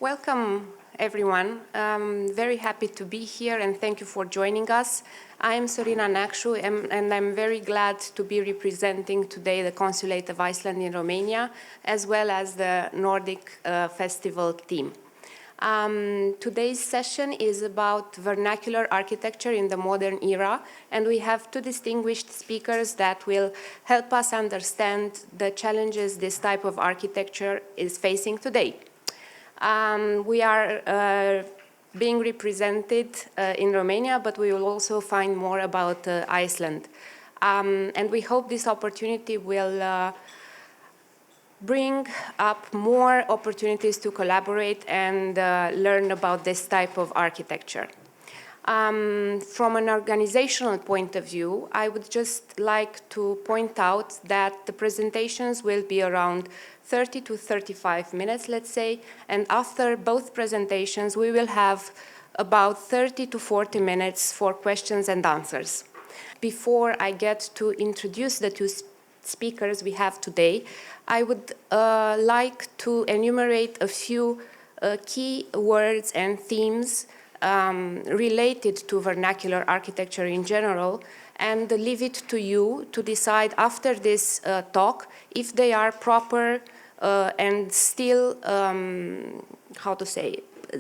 Welcome, everyone. I'm very happy to be here and thank you for joining us. I am Sorina Nakshu and I'm very glad to be representing today the Consulate of Iceland in Romania as well as the Nordic Festival team. Today's session is about vernacular architecture in the modern era, and we have two distinguished speakers that will help us understand the challenges this type of architecture is facing today. We are being represented in Romania, but we will also find more about Iceland. And we hope this opportunity will bring up more opportunities to collaborate and learn about this type of architecture. From an organizational point of view, I would just like to point out that the presentations will be around 30 to 35 minutes, let's say, and after both presentations, we will have about 30 to 40 minutes for questions and answers. Before I get to introduce the two speakers we have today, I would like to enumerate a few key words and themes related to vernacular architecture in general, and leave it to you to decide after this talk if they are proper and still,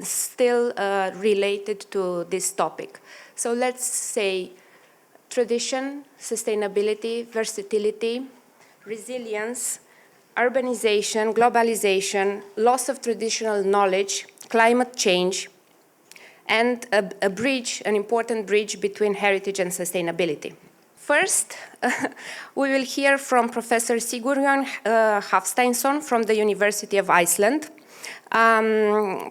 still related to this topic. So let's say tradition, sustainability, versatility, resilience, urbanization, globalization, loss of traditional knowledge, climate change, and an important bridge between heritage and sustainability. First, we will hear from Professor Sigurjón Hafsteinsson from the University of Iceland.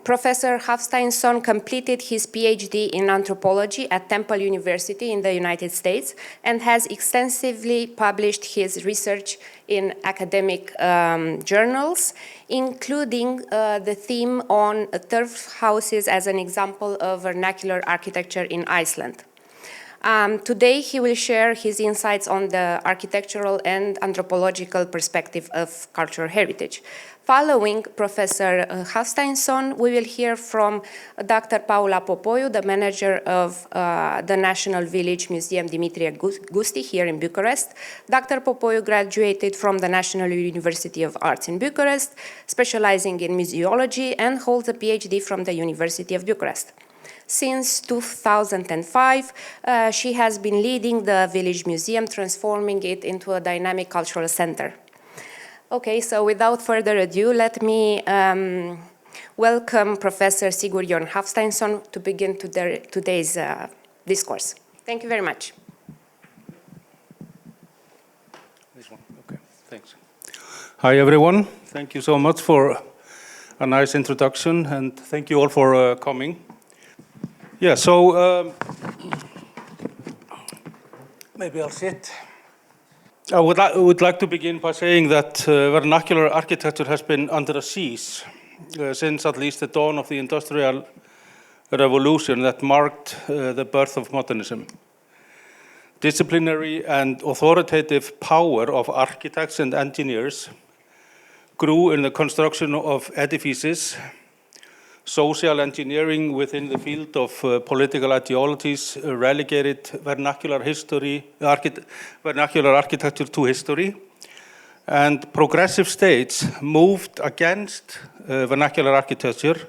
Professor Hafsteinsson completed his PhD in anthropology at Temple University in the United States and has extensively published his research in academic journals, including the theme on turf houses as an example of vernacular architecture in Iceland. Today he will share his insights on the architectural and anthropological perspective of cultural heritage. Following Professor Hafsteinsson, we will hear from Dr. Paula Popoiu, the manager of the National Village Museum Dimitrie Gusti here in Bucharest. Dr. Popoiu graduated from the National University of Arts in Bucharest, specializing in museology, and holds a PhD from the University of Bucharest. Since 2005, she has been leading the Village Museum, transforming it into a dynamic cultural center. Okay, so without further ado, let me welcome Professor Sigurjón Hafsteinsson to begin today's discourse. Thank you very much. This one, okay, thanks. Hi everyone, thank you so much for a nice introduction, and thank you all for coming. Yeah, so maybe I'll sit. I would like to begin by saying that vernacular architecture has been under a siege since at least the dawn of the Industrial Revolution that marked the birth of modernism. Disciplinary and authoritative power of architects and engineers grew in the construction of edifices. Social engineering within the field of political ideologies relegated vernacular architecture to history, and progressive states moved against vernacular architecture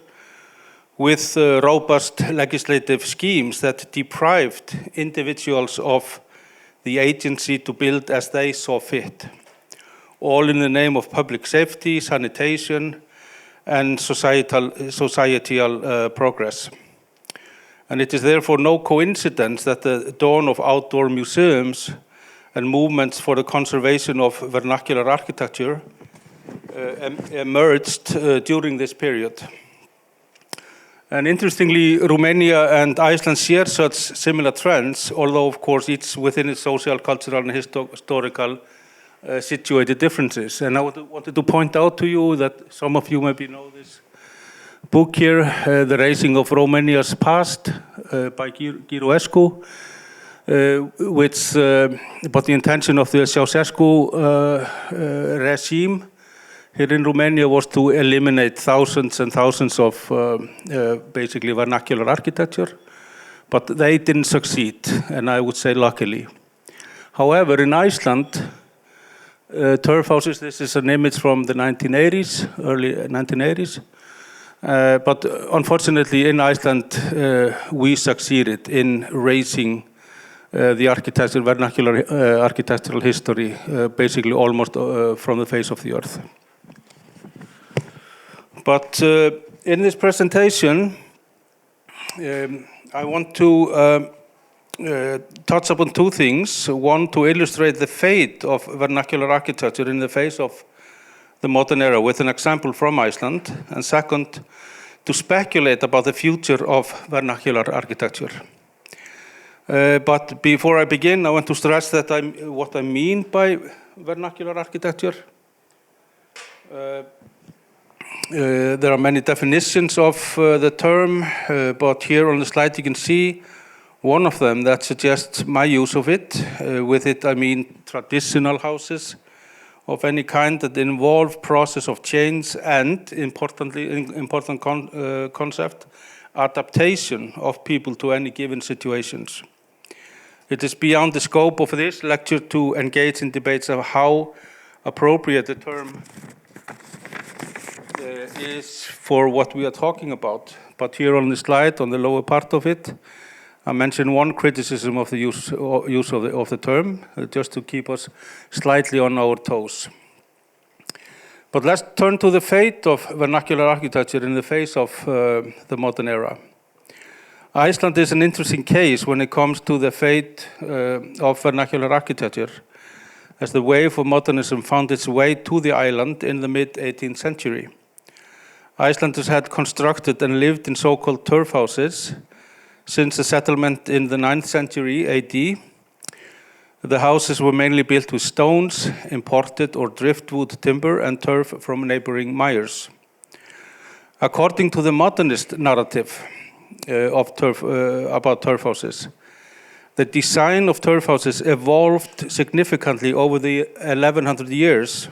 with robust legislative schemes that deprived individuals of the agency to build as they saw fit, all in the name of public safety, sanitation, and societal progress. And it is therefore no coincidence that the dawn of outdoor museums and movements for the conservation of vernacular architecture emerged during this period. And interestingly, Romania and Iceland share such similar trends, although of course each within its social, cultural, and historical situated differences. And I wanted to point out to you that some of you maybe know this book here, The Raising of Romania's Past by Giroescu, which about the intention of the Ceausescu regime here in Romania was to eliminate thousands and thousands of basically vernacular architecture, but they didn't succeed, and I would say luckily. However, in Iceland, turf houses, this is an image from the 1980s, early 1980s, but unfortunately in Iceland we succeeded in raising the vernacular architectural history basically almost from the face of the earth. But in this presentation, I want to touch upon two things. One, to illustrate the fate of vernacular architecture in the face of the modern era with an example from Iceland. And second, to speculate about the future of vernacular architecture. But before I begin, I want to stress that what I mean by vernacular architecture. There are many definitions of the term, but here on the slide you can see one of them that suggests my use of it. With it I mean traditional houses of any kind that involve process of change and, important concept, adaptation of people to any given situations. It is beyond the scope of this lecture to engage in debates of how appropriate the term is for what we are talking about. But here on the slide, on the lower part of it, I mention one criticism of the use of the term, just to keep us slightly on our toes. But let's turn to the fate of vernacular architecture in the face of the modern era. Iceland is an interesting case when it comes to the fate of vernacular architecture, as the wave of modernism found its way to the island in the mid-18th century. Icelanders had constructed and lived in so-called turf houses since the settlement in the 9th century AD. The houses were mainly built with stones, imported or driftwood timber, and turf from neighboring mires. According to the modernist narrative about turf houses, the design of turf houses evolved significantly over the 1100 years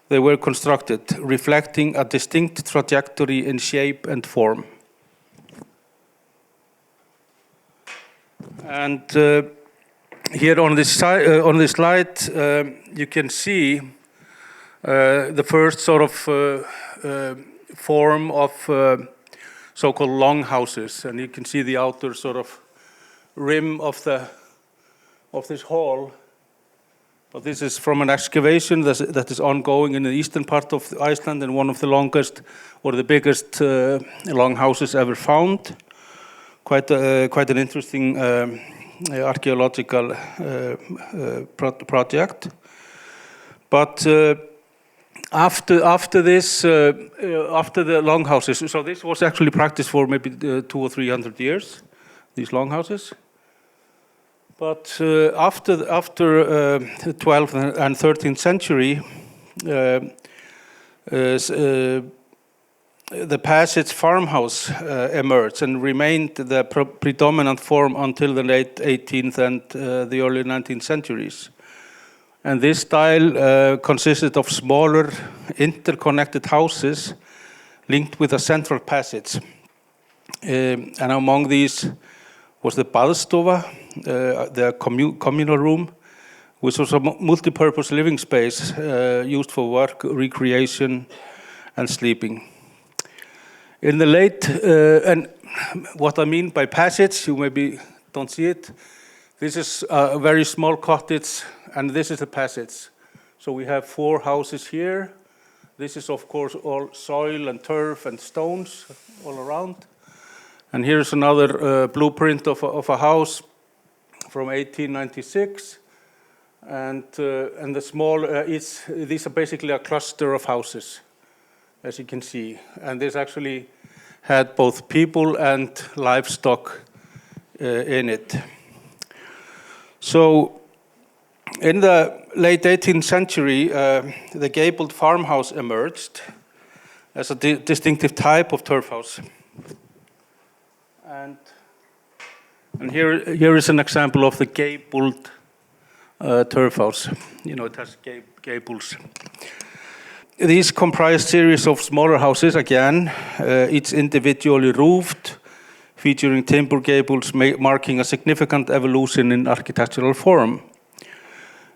they were constructed, reflecting a distinct trajectory in shape and form. And here on this slide, you can see the first sort of form of so-called longhouses, and you can see the outer sort of rim of this hall. But this is from an excavation that is ongoing in the eastern part of Iceland, and one of the longest or the biggest longhouses ever found. Quite an interesting archaeological project. But after the longhouses, so this was actually practiced for maybe 200 or 300 years, these longhouses. But after the 12th and 13th century, the passage farmhouse emerged and remained the predominant form until the late 18th and the early 19th centuries. And this style consisted of smaller, interconnected houses linked with a central passage. And among these was the baðstofa, the communal room, which was a multi-purpose living space used for work, recreation, and sleeping. In the late, and what I mean by passage, you maybe don't see it. This is a very small cottage, and this is the passage. So we have 4 houses here. This is, of course, all soil and turf and stones all around. And here's another blueprint of a house from 1896. And the small, these are basically a cluster of houses, as you can see. And this actually had both people and livestock in it. So in the late 18th century, the gabled farmhouse emerged as a distinctive type of turf house. And here is an example of the gabled turf house. You know, it has gables. these comprise series of smaller houses, again, each individually roofed, featuring timber gables marking a significant evolution in architectural form.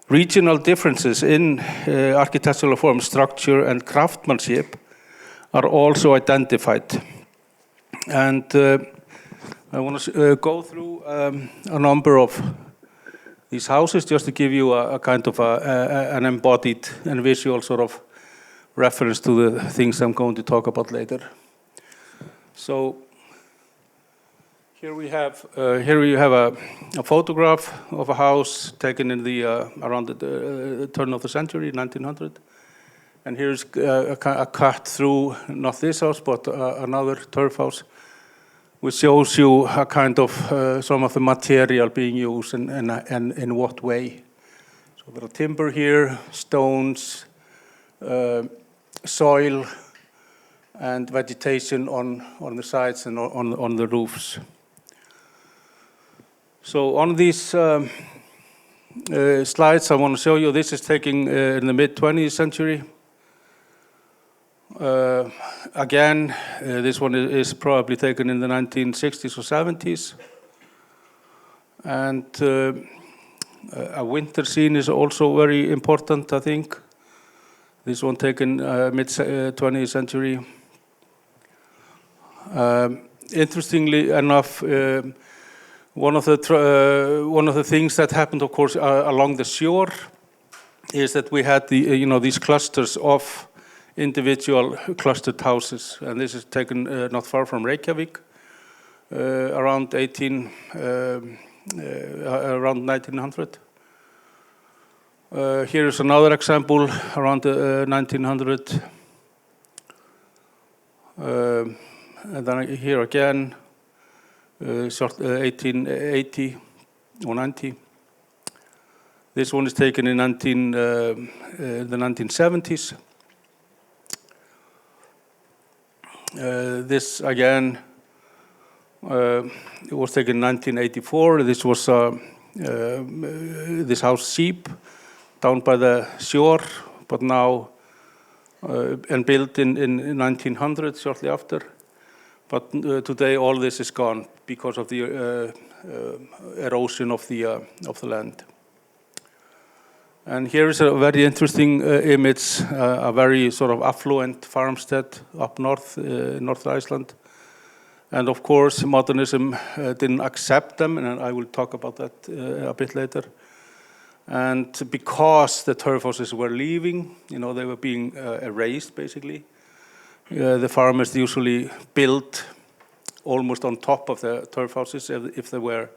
Regional differences in architectural form, structure, and craftsmanship are also identified. And I want to go through a number of these houses just to give you a kind of an embodied and visual sort of reference to the things I'm going to talk about later. So here we have a photograph of a house taken in the around the turn of the century, 1900. And here's a cut through not this house but another turf house, which shows you a kind of some of the material being used and in what way. So there are timber here, stones, soil, and vegetation on the sides and on the roofs. So on these slides I want to show you, this is taken in the mid-20th century. Again, this one is probably taken in the 1960s or 70s. And a winter scene is also very important, I think. This one taken mid-20th century. Interestingly enough, one of the things that happened, of course, along the shore is that we had these clusters of individual clustered houses, and this is taken not far from Reykjavik, around 1900. Here is another example around 1900. And then here again, 1880 or 90. This one is taken in the 1970s. This again it was taken in 1984. This was this house Sheep down by the shore, but now and built in 1900, shortly after. But today all this is gone because of the erosion of the land. And here is a very interesting image, a very sort of affluent farmstead up north, North Iceland. And of course, modernism didn't accept them, and I will talk about that a bit later. And because the turf houses were leaving, they were being erased, basically. The farmers usually built almost on top of the turf houses if they were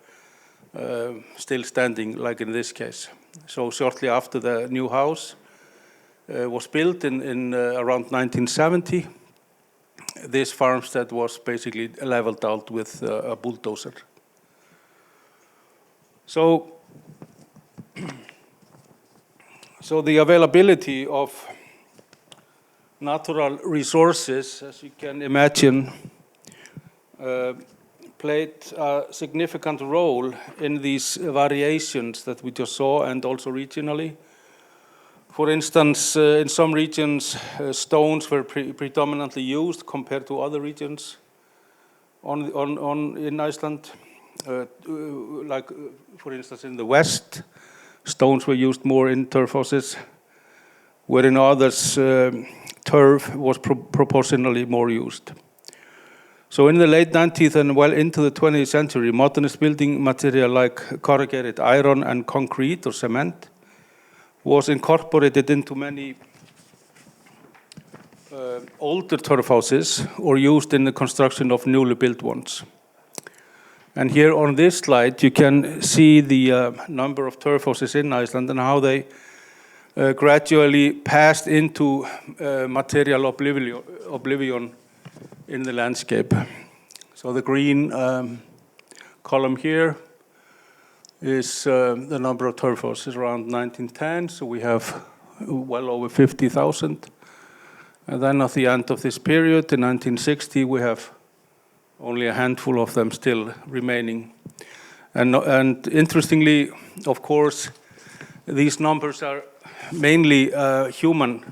still standing, like in this case. So shortly after the new house was built in around 1970, this farmstead was basically leveled out with a bulldozer. So the availability of natural resources, as you can imagine, played a significant role in these variations that we just saw, and also regionally. For instance, in some regions, stones were predominantly used compared to other regions in Iceland. Like, for instance, in the west, stones were used more in turf houses, where in others, turf was proportionally more used. So in the late 19th and well into the 20th century, modernist building material like corrugated iron and concrete or cement was incorporated into many older turf houses or used in the construction of newly built ones. And here on this slide, you can see the number of turf houses in Iceland and how they gradually passed into material oblivion in the landscape. So the green column here is the number of turf houses around 1910. So we have well over 50,000. And then at the end of this period, in 1960, we have only a handful of them still remaining. And interestingly, of course, these numbers are mainly human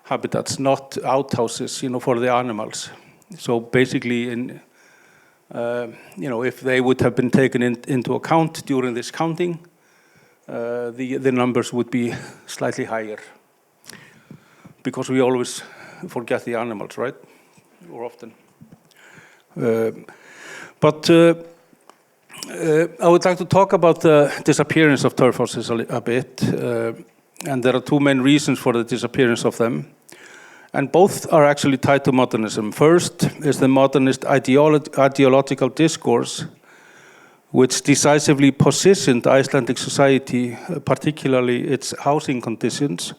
habitats, not outhouses, for the animals. So basically, if they would have been taken into account during this counting, the numbers would be slightly higher. Because we always forget the animals, right? Or often. But I would like to talk about the disappearance of turf houses a bit. And there are two main reasons for the disappearance of them. And both are actually tied to modernism. First is the modernist ideological discourse, which decisively positioned Icelandic society, particularly its housing conditions,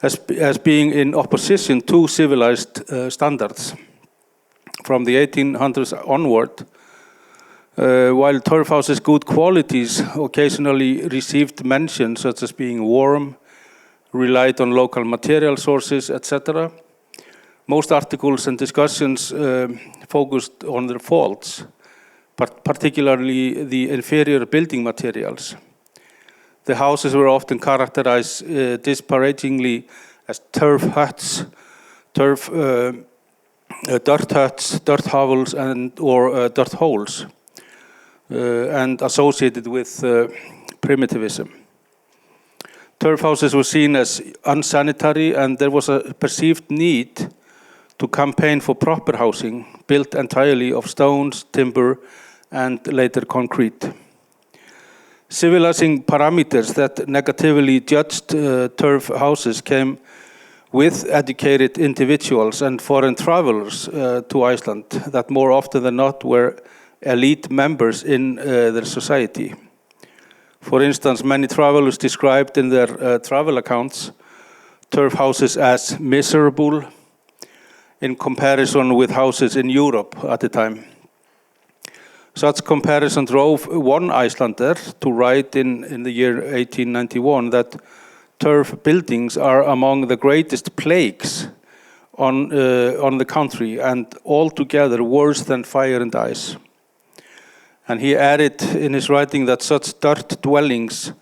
as being in opposition to civilized standards. From the 1800s onward, while turf houses' good qualities occasionally received mention, such as being warm, relied on local material sources, etc., most articles and discussions focused on their faults, but particularly the inferior building materials. The houses were often characterized disparagingly as turf huts, dirt huts, dirt hovels, or dirt holes, and associated with primitivism. Turf houses were seen as unsanitary, and there was a perceived need to campaign for proper housing, built entirely of stones, timber, and later concrete. Civilizing parameters that negatively judged turf houses came with educated individuals and foreign travelers to Iceland that more often than not were elite members in their society. For instance, many travelers described in their travel accounts turf houses as miserable in comparison with houses in Europe at the time. Such comparison drove one Icelander to write in the year 1891 that turf buildings are among the greatest plagues on the country and altogether worse than fire and ice. And he added in his writing that such dirt dwellings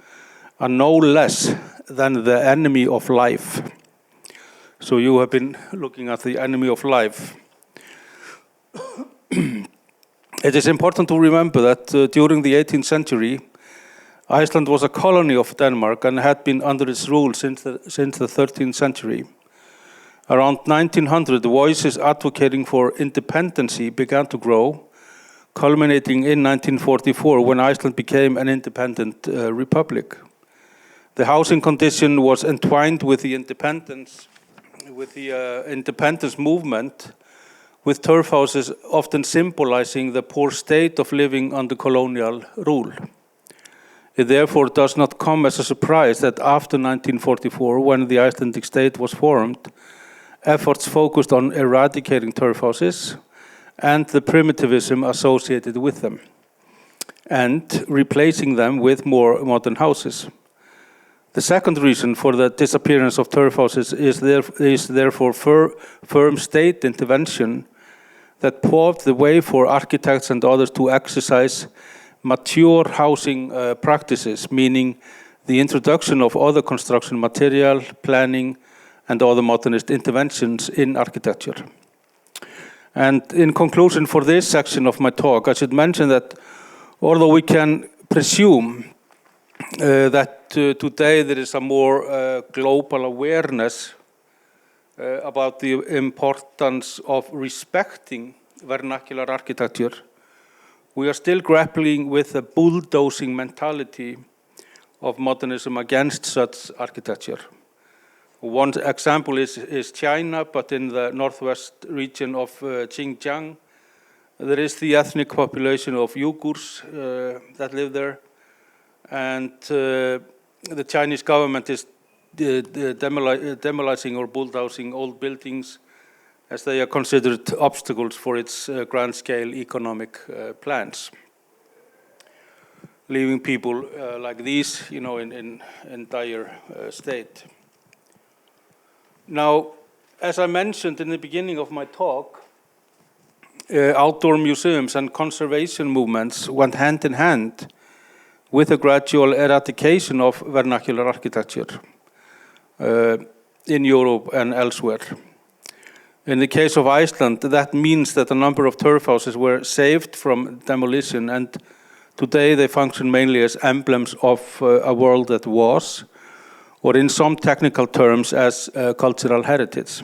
are no less than the enemy of life. So you have been looking at the enemy of life. It is important to remember that during the 18th century, Iceland was a colony of Denmark and had been under its rule since the 13th century. Around 1900, the voices advocating for independency began to grow, culminating in 1944 when Iceland became an independent republic. The housing condition was entwined with the independence movement, with turf houses often symbolizing the poor state of living under colonial rule. It therefore does not come as a surprise that after 1944, when the Icelandic state was formed, efforts focused on eradicating turf houses and the primitivism associated with them, and replacing them with more modern houses. The second reason for the disappearance of turf houses is therefore firm state intervention that paved the way for architects and others to exercise mature housing practices, meaning the introduction of other construction material, planning, and other modernist interventions in architecture. And in conclusion for this section of my talk, I should mention that although we can presume that today there is a more global awareness about the importance of respecting vernacular architecture, we are still grappling with the bulldozing mentality of modernism against such architecture. One example is China, but in the northwest region of Xinjiang, there is the ethnic population of Uyghurs that live there, and the Chinese government is demolishing or bulldozing old buildings as they are considered obstacles for its grand-scale economic plans, leaving people like these, in dire state. Now, as I mentioned in the beginning of my talk, outdoor museums and conservation movements went hand in hand with a gradual eradication of vernacular architecture. in Europe and elsewhere. In the case of Iceland, that means that a number of turf houses were saved from demolition, and today they function mainly as emblems of a world that was, or in some technical terms, as cultural heritage.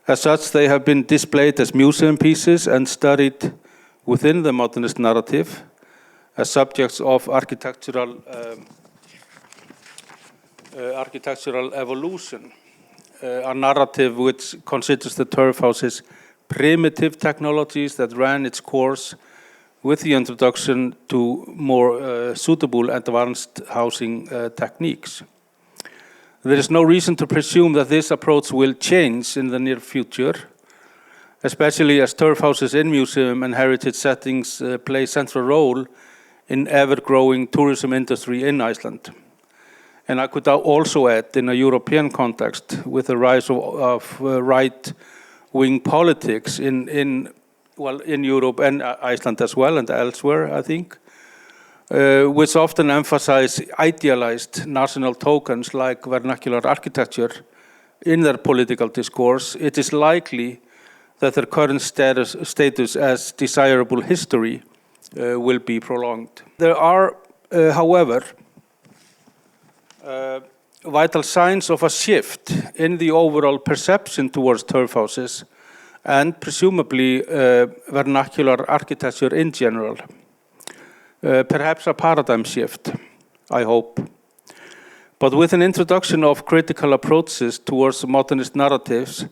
As such, they have been displayed as museum pieces and studied within the modernist narrative as subjects of architectural evolution, a narrative which considers the turf houses primitive technologies that ran its course with the introduction to more suitable advanced housing techniques. There is no reason to presume that this approach will change in the near future, especially as turf houses in museum and heritage settings play a central role in ever-growing tourism industry in Iceland. And I could also add, in a European context, with the rise of right-wing politics in Europe and Iceland as well, and elsewhere, I think, which often emphasize idealized national tokens like vernacular architecture in their political discourse, it is likely that their current status as desirable history will be prolonged. There are, however, vital signs of a shift in the overall perception towards turf houses and presumably vernacular architecture in general. Perhaps a paradigm shift, I hope. But with an introduction of critical approaches towards modernist narratives,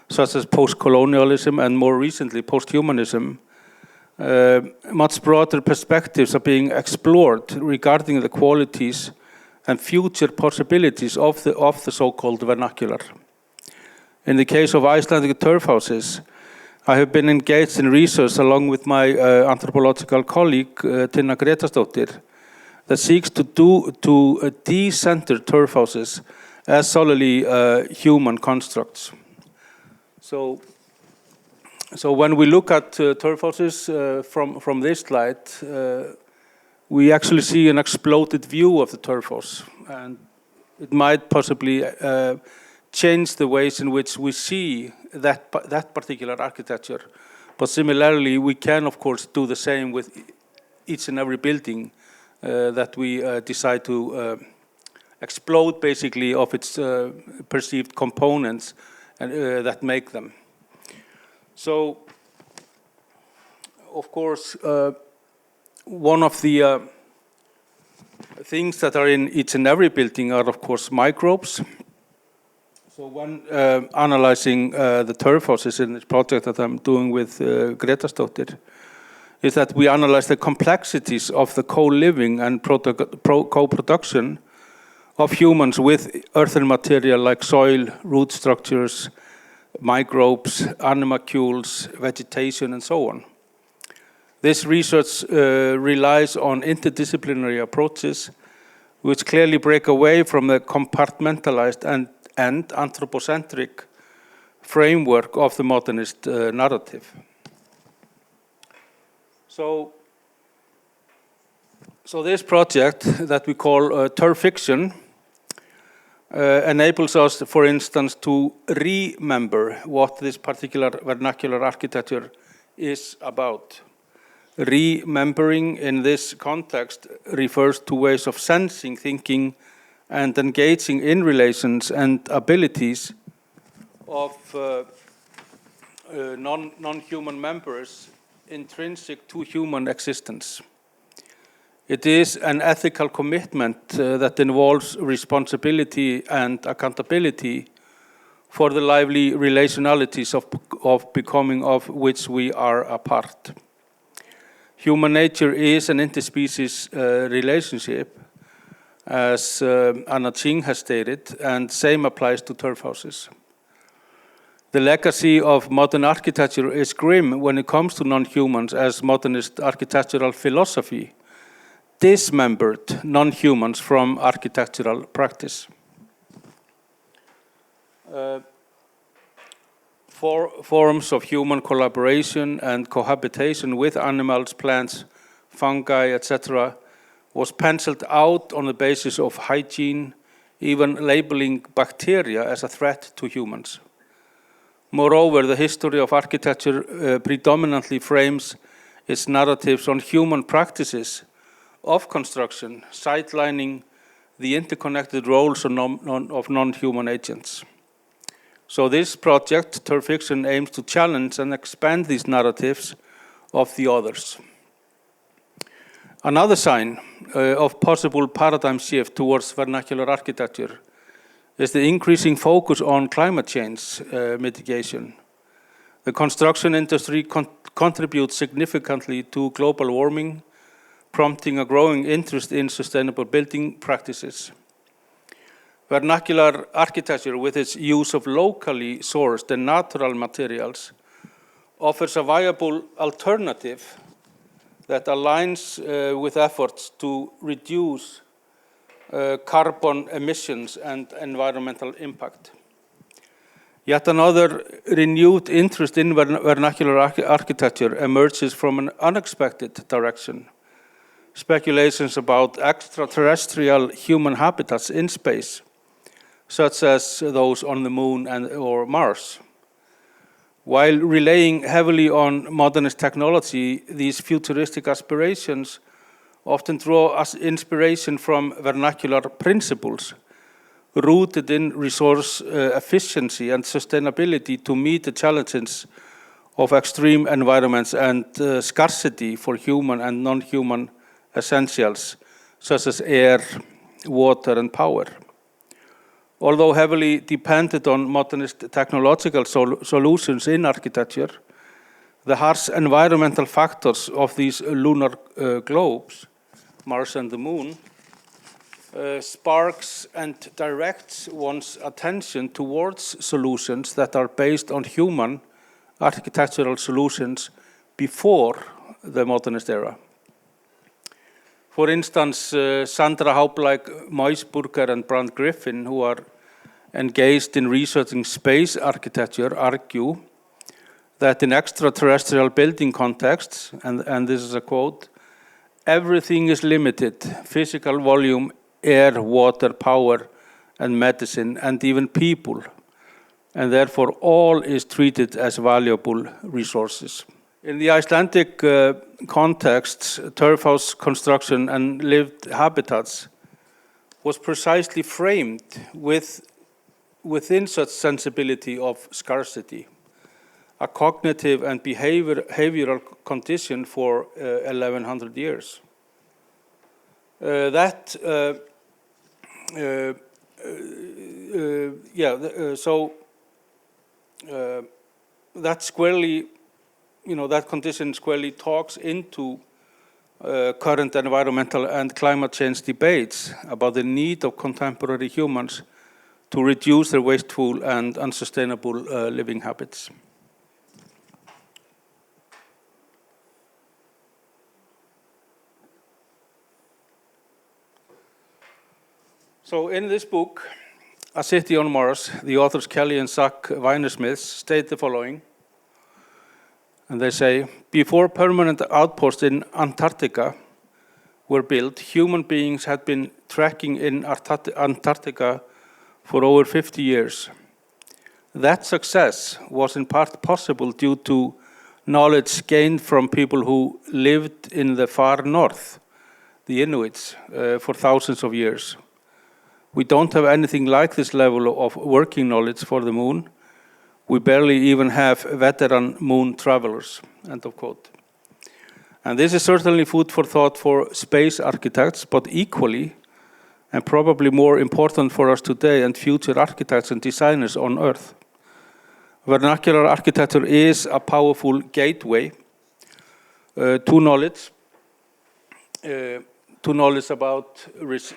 such as post-colonialism and more recently post-humanism, much broader perspectives are being explored regarding the qualities and future possibilities of the so-called vernacular. In the case of Icelandic turf houses, I have been engaged in research along with my anthropological colleague, Tinna Grétarsdóttir, that seeks to de-center turf houses as solely human constructs. So when we look at turf houses from this slide, we actually see an exploded view of the turf house, and it might possibly change the ways in which we see that particular architecture. But similarly, we can, of course, do the same with each and every building that we decide to explode, basically, of its perceived components and that make them. So, of course, one of the things that are in each and every building are, of course, microbes. So when analyzing the turf houses in this project that I'm doing with Grétarsdóttir, is that we analyze the complexities of the co-living and co-production of humans with earthen material like soil, root structures, microbes, animalcules, vegetation, and so on. This research relies on interdisciplinary approaches which clearly break away from the compartmentalized and anthropocentric framework of the modernist narrative. So this project that we call turf fiction enables us, for instance, to remember what this particular vernacular architecture is about. Remembering in this context refers to ways of sensing, thinking, and engaging in relations and abilities of non-human members intrinsic to human existence. It is an ethical commitment that involves responsibility and accountability for the lively relationalities of becoming of which we are a part. Human nature is an interspecies relationship, as Anna Ching has stated, and same applies to turf houses. The legacy of modern architecture is grim when it comes to non-humans, as modernist architectural philosophy dismembered non-humans from architectural practice. Forms of human collaboration and cohabitation with animals, plants, fungi, etc., was penciled out on the basis of hygiene, even labeling bacteria as a threat to humans. Moreover, the history of architecture predominantly frames its narratives on human practices of construction, sidelining the interconnected roles of non-human agents. So this project, Turf Fiction, aims to challenge and expand these narratives of the others. Another sign of possible paradigm shift towards vernacular architecture is the increasing focus on climate change mitigation. The construction industry contributes significantly to global warming, prompting a growing interest in sustainable building practices. Vernacular architecture, with its use of locally sourced and natural materials, offers a viable alternative that aligns with efforts to reduce carbon emissions and environmental impact. Yet another renewed interest in vernacular architecture emerges from an unexpected direction. Speculations about extraterrestrial human habitats in space, such as those on the Moon or Mars. While relying heavily on modernist technology, these futuristic aspirations often draw as inspiration from vernacular principles rooted in resource efficiency and sustainability to meet the challenges of extreme environments and scarcity for human and non-human essentials, such as air, water, and power. Although heavily dependent on modernist technological solutions in architecture, the harsh environmental factors of these lunar globes, Mars and the Moon, sparks and directs one's attention towards solutions that are based on human architectural solutions before the modernist era. For instance, Sandra Haubleich-Meusburger and Brand Griffin, who are engaged in researching space architecture, argue that in extraterrestrial building contexts, and this is a quote, everything is limited: physical volume, air, water, power, and medicine, and even people, and therefore all is treated as valuable resources. In the Icelandic context, turf house construction and lived habitats was precisely framed within such sensibility of scarcity, a cognitive and behavioral condition for 1100 years. That squarely, that condition squarely talks into current environmental and climate change debates about the need of contemporary humans to reduce their wasteful and unsustainable living habits. So in this book, A City on Mars, the authors Kelly and Zach Weinersmith state the following. And they say, before permanent outposts in Antarctica were built, human beings had been trekking in Antarctica for over 50 years. That success was in part possible due to knowledge gained from people who lived in the far north, the Inuits, for thousands of years. We don't have anything like this level of working knowledge for the moon. We barely even have veteran moon travelers, end of quote. And this is certainly food for thought for space architects, but equally and probably more important for us today and future architects and designers on Earth. Vernacular architecture is a powerful gateway to knowledge about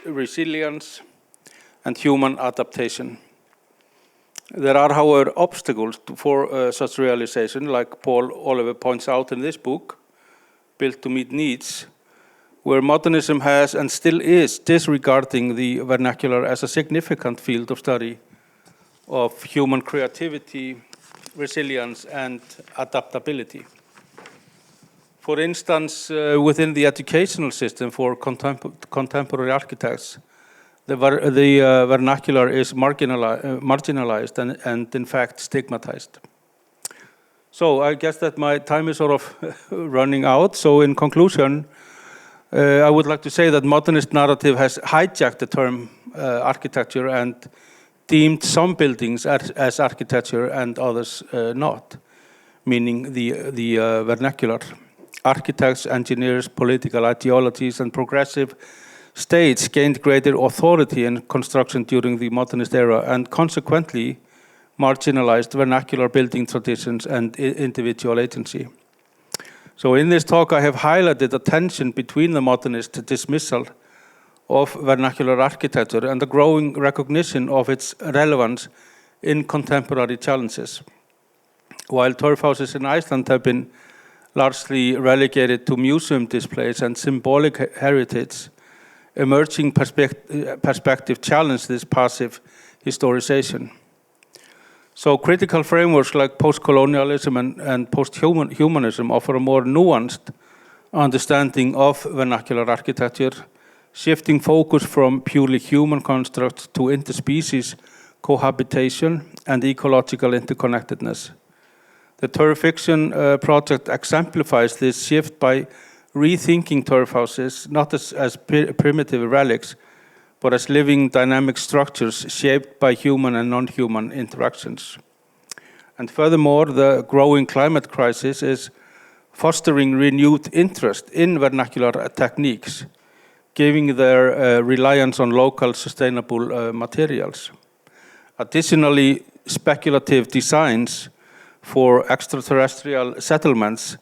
resilience and human adaptation. There are, however, obstacles for such realization, like Paul Oliver points out in this book, Built to Meet Needs, where modernism has and still is disregarding the vernacular as a significant field of study of human creativity, resilience, and adaptability. For instance, within the educational system for contemporary architects, the vernacular is marginalized and in fact stigmatized. So I guess that my time is sort of running out. So in conclusion, I would like to say that modernist narrative has hijacked the term architecture and deemed some buildings as architecture and others not, meaning the vernacular. Architects, engineers, political ideologies, and progressive states gained greater authority in construction during the modernist era and consequently marginalized vernacular building traditions and individual agency. So in this talk, I have highlighted the tension between the modernist dismissal of vernacular architecture and the growing recognition of its relevance in contemporary challenges. While turf houses in Iceland have been largely relegated to museum displays and symbolic heritage, emerging perspective challenge this passive historization. So critical frameworks like post-colonialism and post-humanism offer a more nuanced understanding of vernacular architecture, shifting focus from purely human constructs to interspecies cohabitation and ecological interconnectedness. The turf fiction project exemplifies this shift by rethinking turf houses not as primitive relics, but as living dynamic structures shaped by human and non-human interactions. And furthermore, the growing climate crisis is fostering renewed interest in vernacular techniques, giving their reliance on local sustainable materials. Additionally, speculative designs for extraterrestrial settlements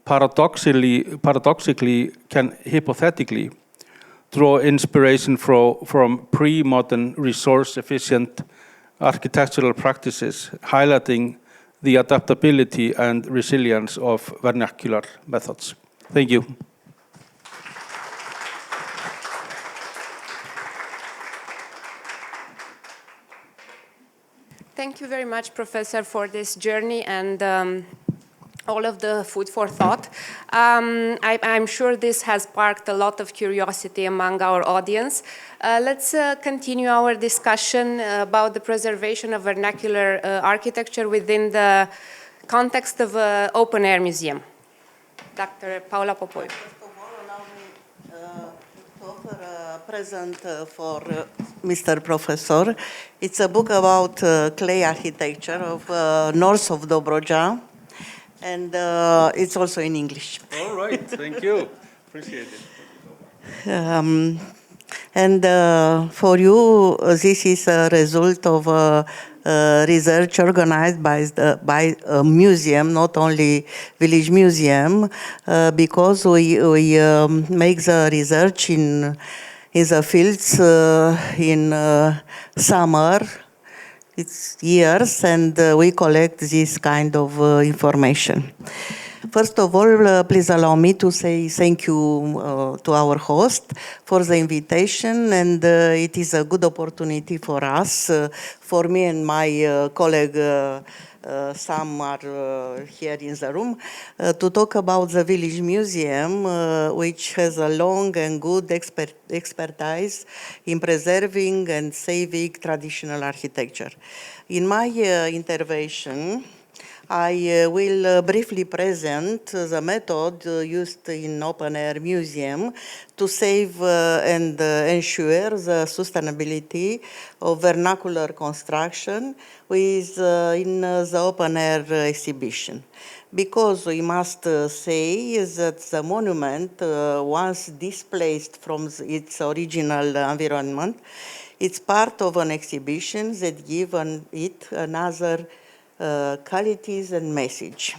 paradoxically can hypothetically draw inspiration from pre-modern resource-efficient architectural practices, highlighting the adaptability and resilience of vernacular methods. Thank you. Thank you very much, Professor, for this journey and all of the food for thought. I'm sure this has sparked a lot of curiosity among our audience. Let's continue our discussion about the preservation of vernacular architecture within the context of an open-air museum. Dr. Paula Popoiu. First of all, allow me to offer a present for Mr. Professor. It's a book about clay architecture of north of Dobroja. And it's also in English. All right, thank you. Appreciate it. And for you, this is a result of research organized by a museum, not only village museum, because we make the research in the fields in summer. It's years, and we collect this kind of information. First of all, please allow me to say thank you to our host for the invitation, and it is a good opportunity for us, for me and my colleague, some are here in the room, to talk about the village museum, which has a long and good expertise in preserving and saving traditional architecture. In my intervention, I will briefly present the method used in open-air museum to save and ensure the sustainability of vernacular construction in the open-air exhibition. Because we must say that the monument, once displaced from its original environment, it's part of an exhibition that gives it another qualities and message.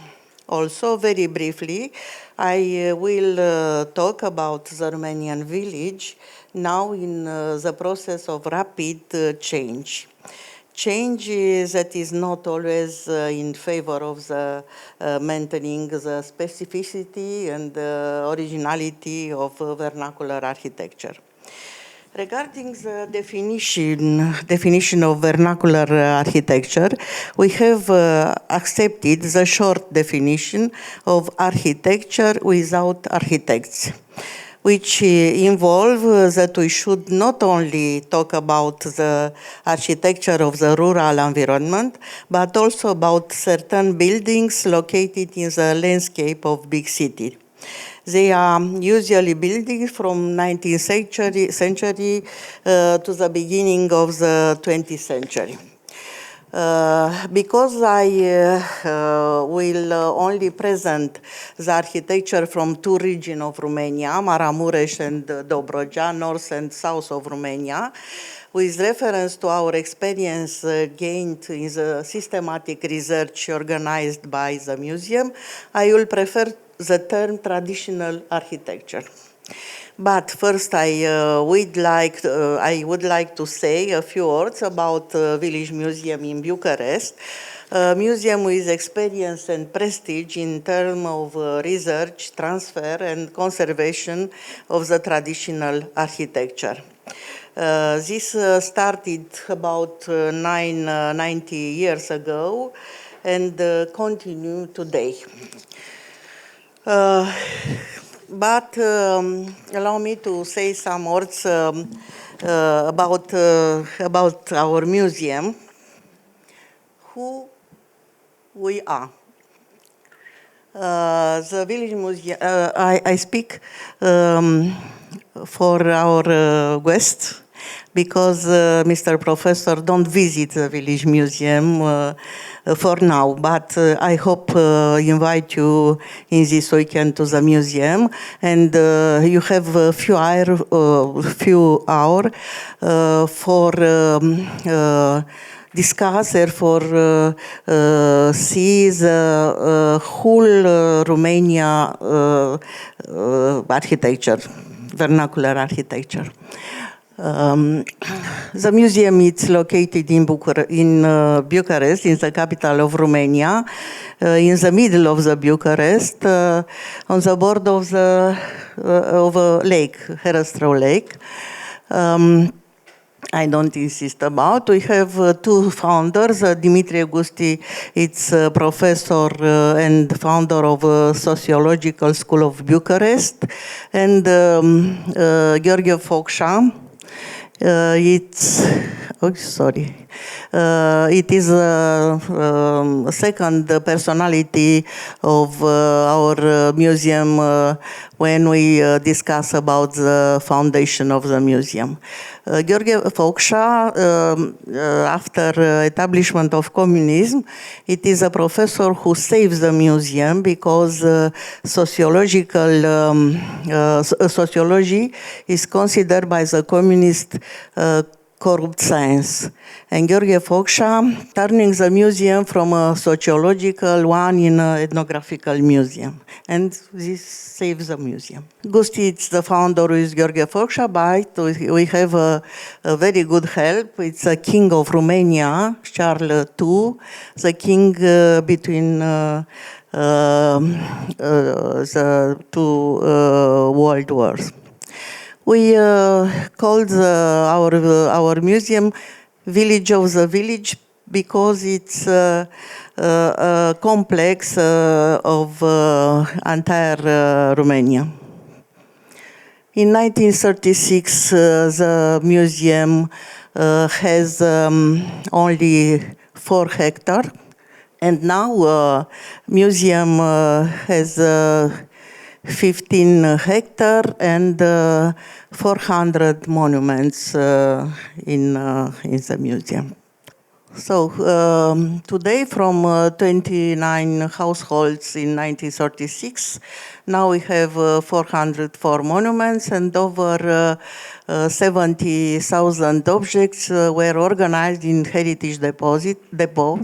Also, very briefly, I will talk about the Romanian village now in the process of rapid change. Change that is not always in favor of the maintaining the specificity and the originality of vernacular architecture. Regarding the definition of vernacular architecture, we have accepted the short definition of architecture without architects. which involve that we should not only talk about the architecture of the rural environment, but also about certain buildings located in the landscape of big cities. They are usually buildings from 19th century to the beginning of the 20th century. Because I will only present the architecture from two regions of Romania, Maramureș and Dobrogea, north and south of Romania, with reference to our experience gained in the systematic research organized by the museum, I will prefer the term traditional architecture. But first I would like to say a few words about Village Museum in Bucharest, a museum with experience and prestige in terms of research, transfer and conservation of the traditional architecture. This started about 90 years ago and continue today. But allow me to say some words about our museum, who we are. The Village Museum, I speak for our guests, because Mr. Professor don't visit the Village Museum for now, but I hope invite you in this weekend to the museum, and you have a few hours for discuss or for see the whole Romania architecture, vernacular architecture. The museum is located in Bucharest, in the capital of Romania, in the middle of the Bucharest, on the border of a lake, Herăstrău Lake. I don't insist about. We have two founders. Dimitrie Gusti, it's a professor and founder of Sociological School of Bucharest, and Gheorghe Focșa. It is a second personality of our museum when we discuss about the foundation of the museum. Gheorghe Focșa, after establishment of communism, it is a professor who saves the museum because sociology is considered by the communist corrupt science. And Gheorghe Focșa turning the museum from a sociological one in an ethnographical museum. And this saves the museum. Gusti is the founder with Gheorghe Focșa, but we have a very good help. It's a king of Romania, Charles II, the king between the two world wars. We called our museum Village of the Village because it's a complex of entire Romania. In 1936, the museum has only 4 hectares, and now museum has 15 hectares and 400 monuments in the museum. So today, from 29 households in 1936, now we have 404 monuments, and over 70,000 objects were organized in heritage depot,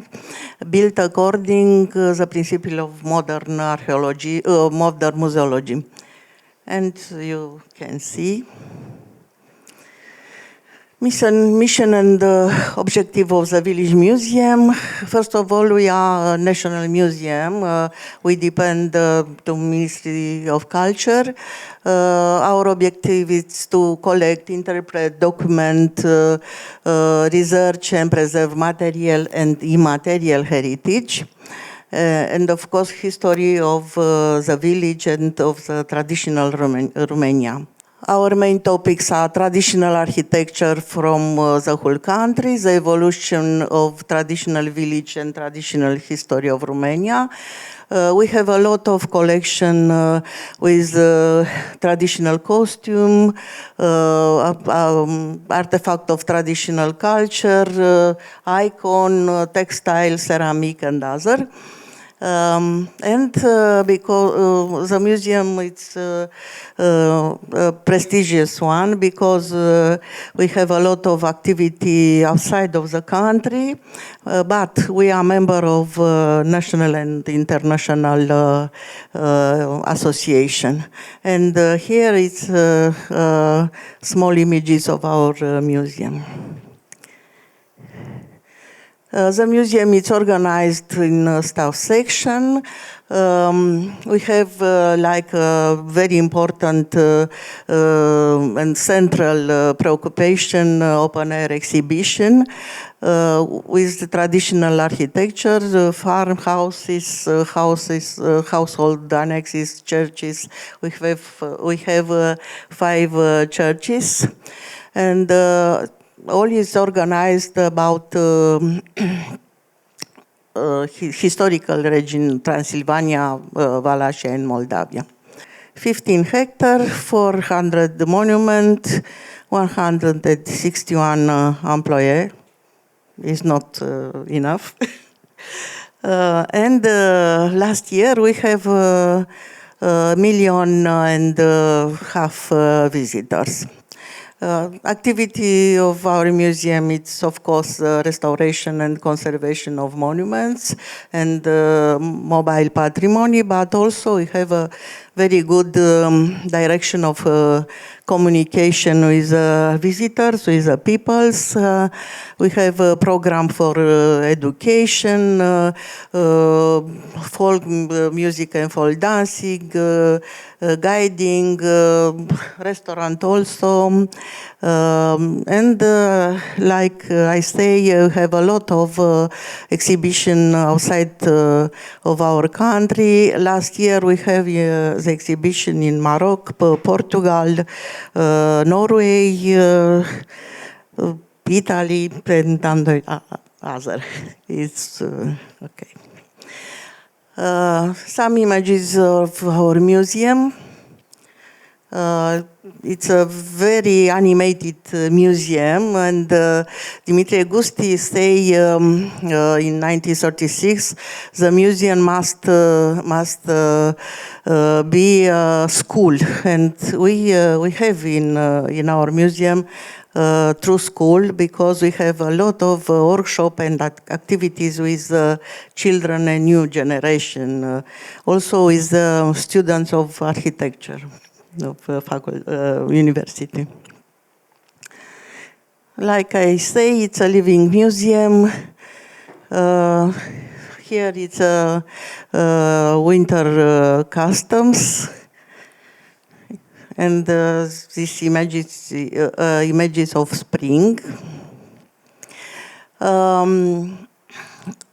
built according to the principle of modern archaeology, modern museology. And you can see mission and objective of the Village Museum. First of all, we are a national museum. We depend to Ministry of Culture. Our objective is to collect, interpret, document, research and preserve material and immaterial heritage. and of course history of the village and of the traditional Romania. Our main topics are traditional architecture from the whole country, the evolution of traditional village and traditional history of Romania. We have a lot of collection with traditional costume, artifact of traditional culture, icon, textile, ceramic, and other. Because the museum it's a prestigious one because we have a lot of activity outside of the country, but we are member of national and international association. And here it's small images of our museum. The museum is organized in a staff section. We have like a very important and central preoccupation open-air exhibition with the traditional architecture, farmhouses, household annexes, churches. We have 5 churches, and all is organized about historical region, Transylvania, Wallachia, and Moldavia. 15 hectares, 400 monument, 161 employees is not enough. And last year we have 1.5 million visitors. Activity of our museum is, of course, restoration and conservation of monuments and mobile patrimony, but also we have a very good direction of communication with visitors, with the peoples. We have a program for education, folk music and folk dancing, guiding, restaurant also. And like I say, we have a lot of exhibition outside of our country. Last year we have the exhibition in Morocco, Portugal, Norway, Italy, and other. It's okay. Some images of our museum. It's a very animated museum, and Dimitrie Gusti say in 1936 the museum must be a school, and we have in our museum through school, because we have a lot of workshop and activities with children and new generation, also with students of architecture of university. Like I say, it's a living museum. Here it's a winter customs, and these images of spring.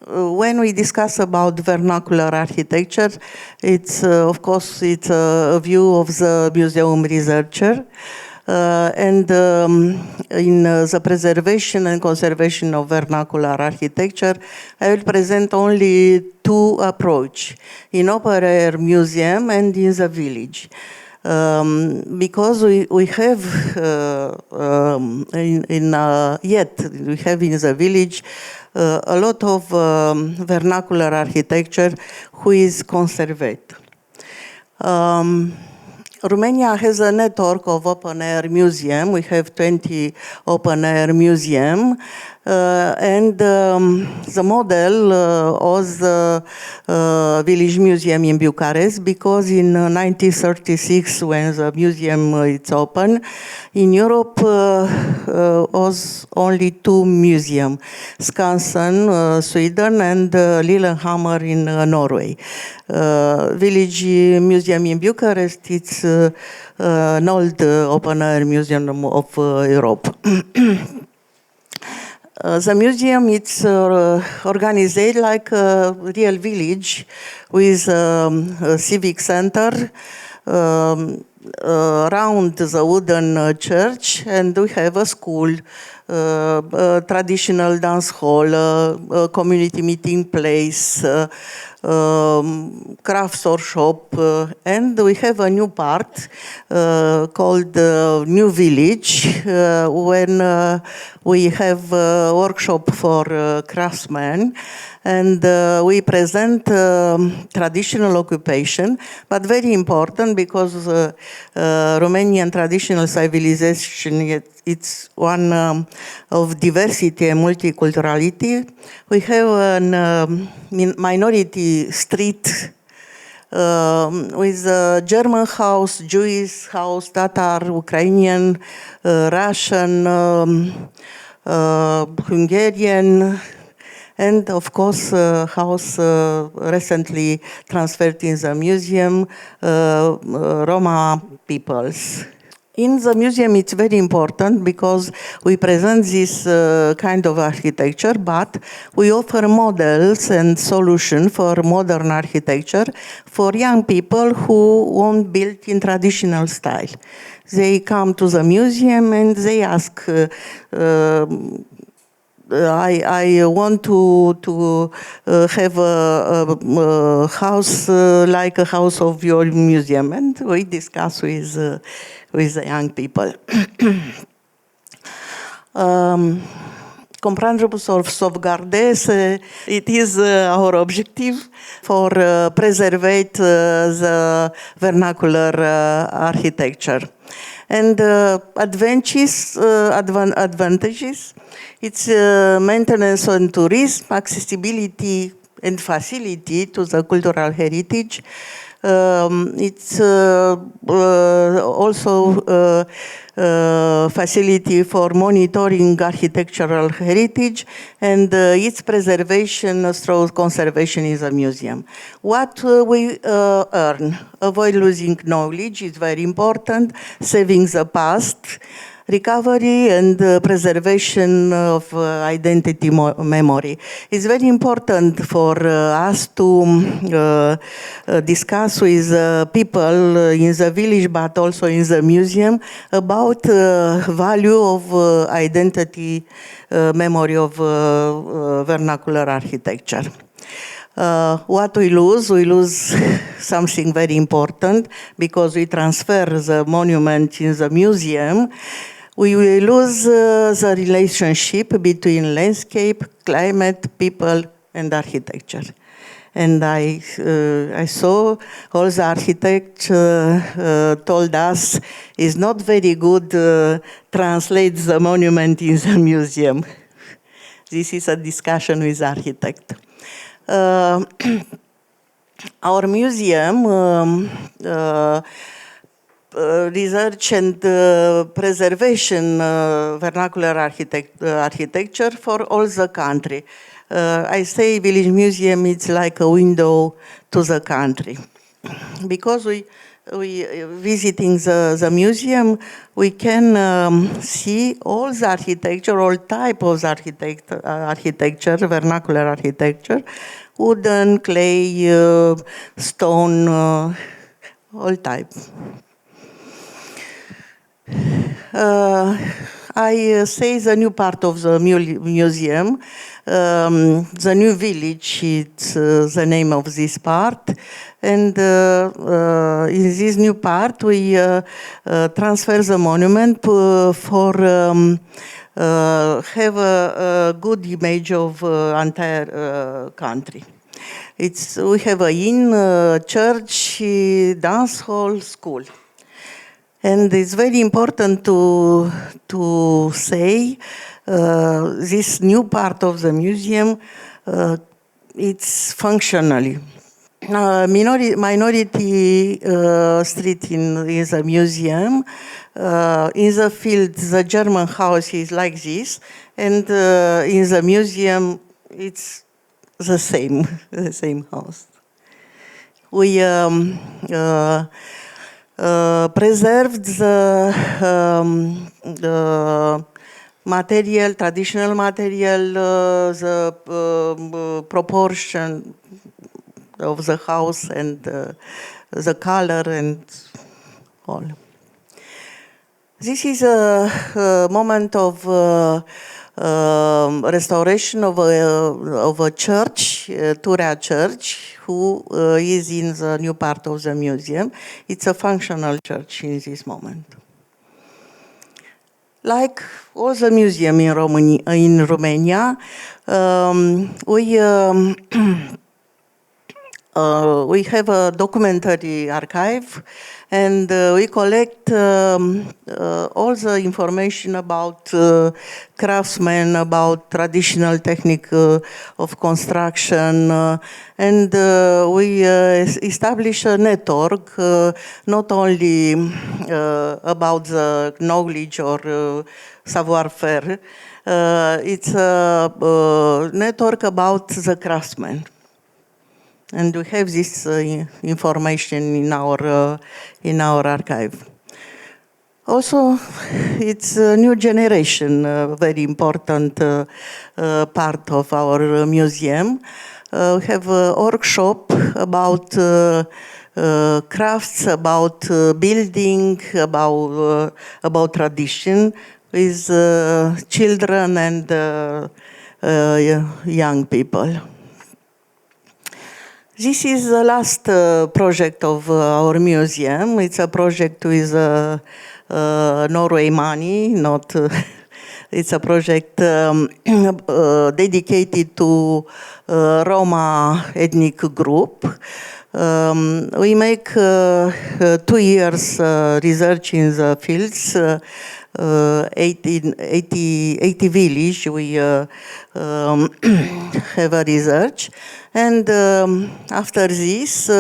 When we discuss about vernacular architecture, it's of course it's a view of the museum researcher, and in the preservation and conservation of vernacular architecture, I will present only 2 approaches: in open-air museum and in the village. Because we have we have in the village a lot of vernacular architecture who is conserved. Romania has a network of open-air museums. We have 20 open-air museums, and the model was the village museum in Bucharest, because in 1936, when the museum is open, in Europe was only 2 museums, Skansen, Sweden, and Lillehammer in Norway. Village Museum in Bucharest, it's an old open-air museum of Europe. The museum is organized like a real village with a civic center around the wooden church, and we have a school, a traditional dance hall, a community meeting place, crafts workshop, and we have a new part called New Village, when we have a workshop for craftsmen, and we present traditional occupation, but very important because Romanian traditional civilization, it's one of diversity and multiculturality. We have a minority street with a German house, Jewish house, Tatar, Ukrainian, Russian, Hungarian, and of course, house recently transferred in the museum, Roma peoples. In the museum, it's very important because we present this kind of architecture, but we offer models and solutions for modern architecture for young people who won't build in traditional style. They come to the museum and they ask, I want to have a house like a house of your museum, and we discuss with the young people. Comprendre sauvegarder, it is our objective for preserve the vernacular architecture. And advantages, it's maintenance and tourism, accessibility and facility to the cultural heritage. It's also facility for monitoring architectural heritage and its preservation through conservation in the museum. What we earn, avoid losing knowledge is very important, saving the past, recovery and preservation of identity memory. It's very important for us to discuss with people in the village but also in the museum about value of identity memory of vernacular architecture. What we lose something very important because we transfer the monument in the museum. We will lose the relationship between landscape, climate, people, and architecture. And I saw all the architects told us it's not very good translate the monument in the museum. This is a discussion with architect. Our museum research and preservation vernacular architecture for all the country. I say village museum, it's like a window to the country. Because we visiting the museum, we can see all the architecture, all type of architecture, vernacular architecture, wooden, clay, stone, all type. I say the new part of the museum, the new village, it's the name of this part. And in this new part, we transfer the monument for have a good image of entire country. We have a inn, church, dance hall, school. And it's very important to say this new part of the museum, it's functionally. Minority street in the museum. In the field, the German house is like this, and in the museum, it's the same house. We preserved the material, traditional material, the proportion of the house and the color and all. This is a moment of restoration of a church, Turea Church, who is in the new part of the museum. It's a functional church in this moment. Like all the museum in Romania, we have a documentary archive, and we collect all the information about craftsmen, about traditional technique of construction, and we establish a network, not only about the knowledge or savoir-faire, it's a network about the craftsmen. And we have this information in our archive. Also, it's a new generation, a very important part of our museum. We have a workshop about crafts, about building, about tradition with children and young people. This is the last project of our museum. It's a project with Norway money, not. It's a project dedicated to Roma ethnic group. We make 2 years research in the fields. 80 village we have a research, and after this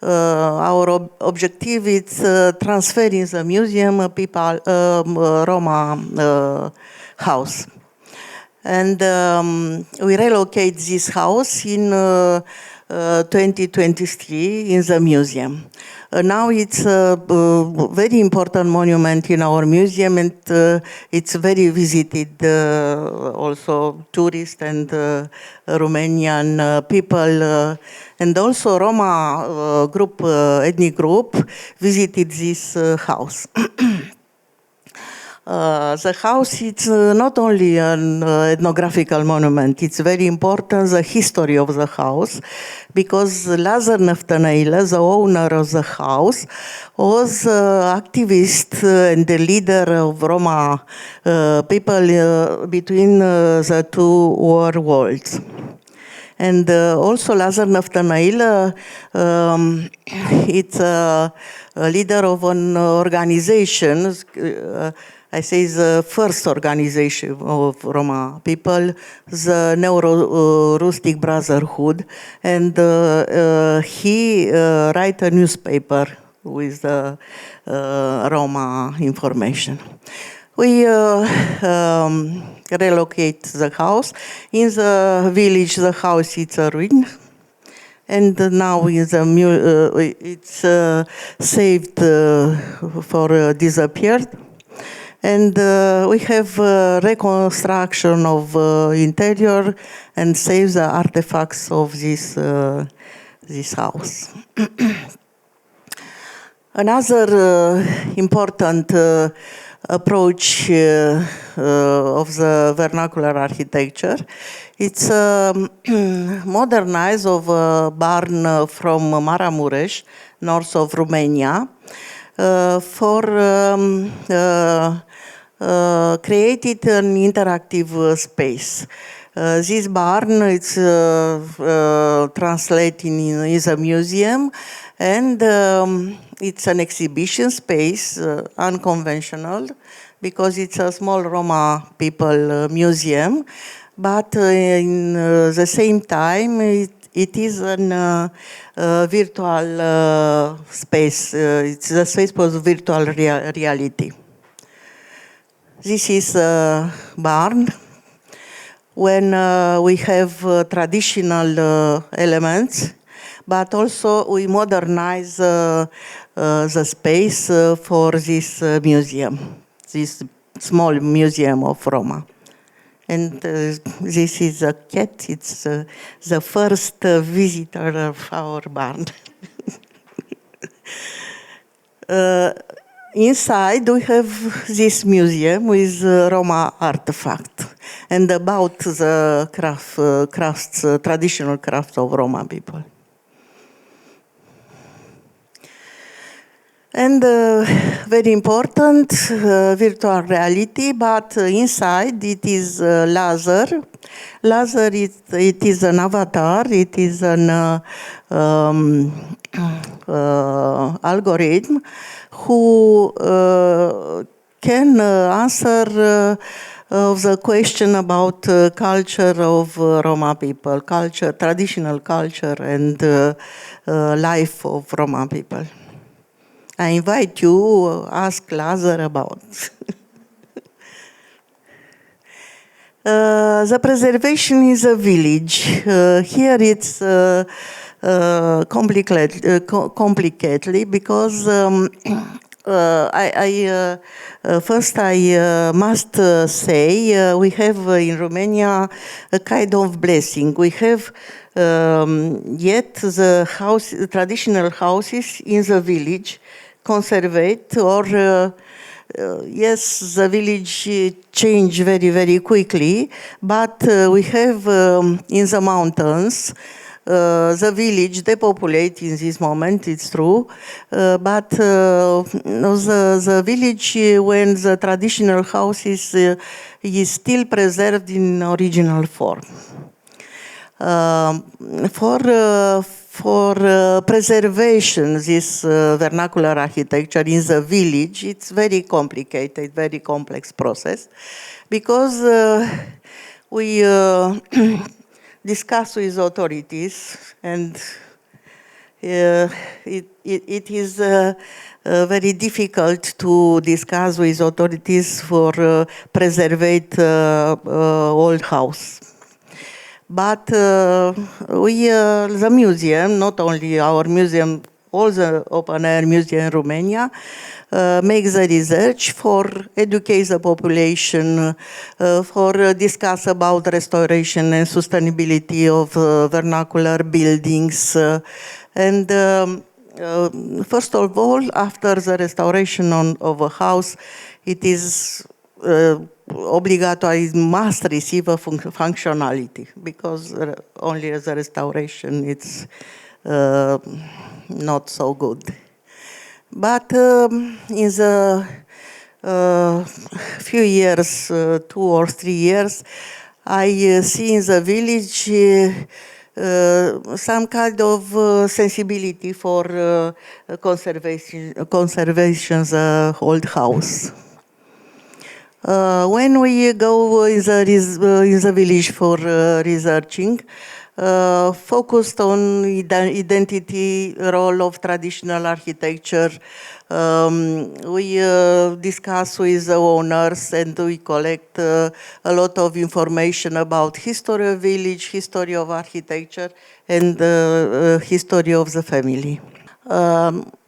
our objective is transferring the museum people Roma house, and we relocate this house in 2023 in the museum. Now it's a very important monument in our museum, and it's very visited also tourists and Romanian people, and also Roma group, ethnic group, visited this house. The house is not only an ethnographical monument, it's very important, the history of the house, because Lazar Nefteneilă, the owner of the house, was activist and the leader of Roma people between the two worlds. And also Lazar Nefteneilă, it's a leader of an organization, I say the first organization of Roma people, the Neuro-Rustic Brotherhood, and he write a newspaper with Roma information. We relocate the house. In the village, the house is a ruin, and now it's saved for disappeared. And we have reconstruction of interior and save the artifacts of this house. Another important approach of the vernacular architecture, it's modernized of a barn from Maramureș, north of Romania, for created an interactive space. This barn is translated in the museum, and it's an exhibition space, unconventional, because it's a small Roma people museum, but in the same time it is a virtual space. It's a space for virtual reality. This is a barn when we have traditional elements, but also we modernize the space for this museum. This small museum of Roma. And this is a cat, it's the first visitor of our barn. Inside we have this museum with Roma artifact and about the crafts, traditional crafts of Roma people. And very important, virtual reality, but inside it is laser. Laser, it is an avatar, it is an algorithm who can answer the question about culture of Roma people, culture, traditional culture and life of Roma people. I invite you ask Lazar about. The preservation is a village. Here it's complicatedly because first I must say we have in Romania a kind of blessing. We have yet the traditional houses in the village conserved, or yes, the village changed very, very quickly, but we have in the mountains the village depopulated in this moment, it's true, but the village when the traditional house is still preserved in original form. For preservation, this vernacular architecture in the village, it's very complicated, very complex process, because we discuss with authorities, and it is very difficult to discuss with authorities for preservate old house. But the museum, not only our museum, all the open-air museum in Romania, makes the research for educate the population, for discuss about restoration and sustainability of vernacular buildings. And first of all, after the restoration of a house, it is obligatory, must receive a functionality, because only as a restoration it's not so good. But in the few years, 2 or 3 years, I see in the village some kind of sensibility for conservation the old house. When we go in the village for researching, focused on identity, role of traditional architecture, we discuss with the owners and we collect a lot of information about history of village, history of architecture, and history of the family.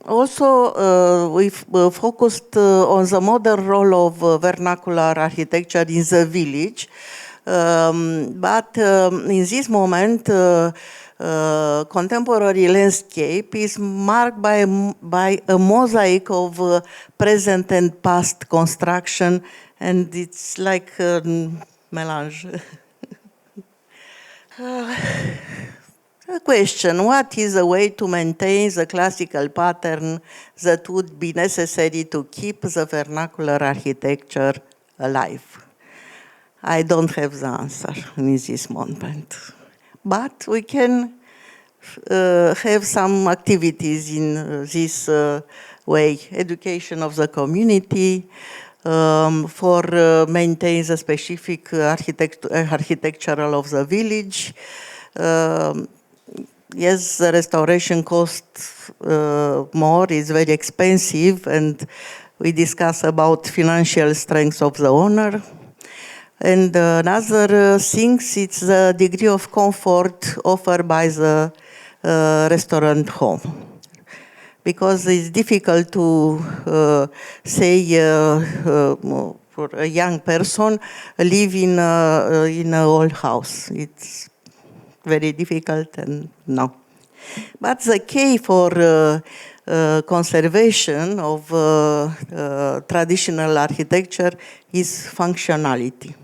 Also, we've focused on the modern role of vernacular architecture in the village, but in this moment, contemporary landscape is marked by a mosaic of present and past construction, and it's like a melange. A question, what is a way to maintain the classical pattern that would be necessary to keep the vernacular architecture alive? I don't have the answer in this moment. But we can have some activities in this way, education of the community, for maintain the specific architectural of the village. Yes, the restoration costs more, is very expensive, and we discuss about financial strength of the owner. And another thing, it's the degree of comfort offered by the restaurant home. Because it's difficult to say for a young person live in an old house. It's very difficult and no. But the key for conservation of traditional architecture is functionality.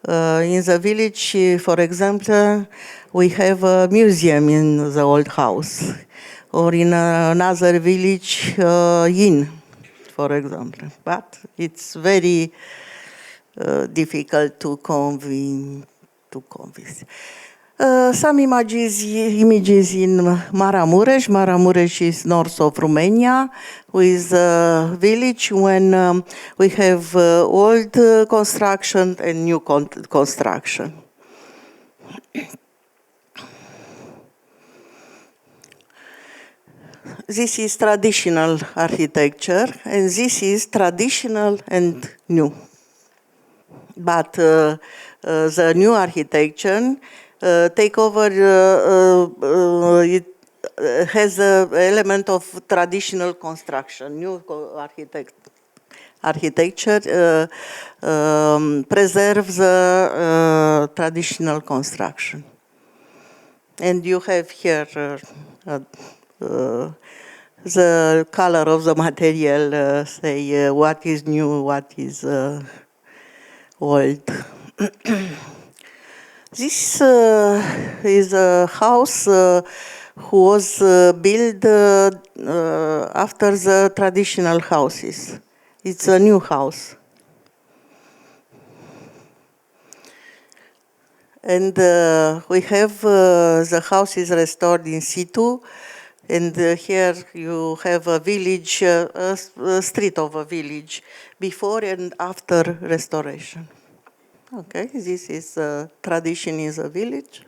In the village, for example, we have a museum in the old house, or in another village, inn, for example. But it's very difficult to convince. Some images in Maramureș. Maramureș is north of Romania, with a village when we have old construction and new construction. This is traditional architecture, and this is traditional and new. But the new architecture take over, it has an element of traditional construction. New architecture preserves traditional construction. And you have here the color of the material, say what is new, what is old. This is a house who was built after the traditional houses. It's a new house. And we have the house is restored in situ. And here you have a village, a street of a village, before and after restoration. Okay, this is tradition in the village.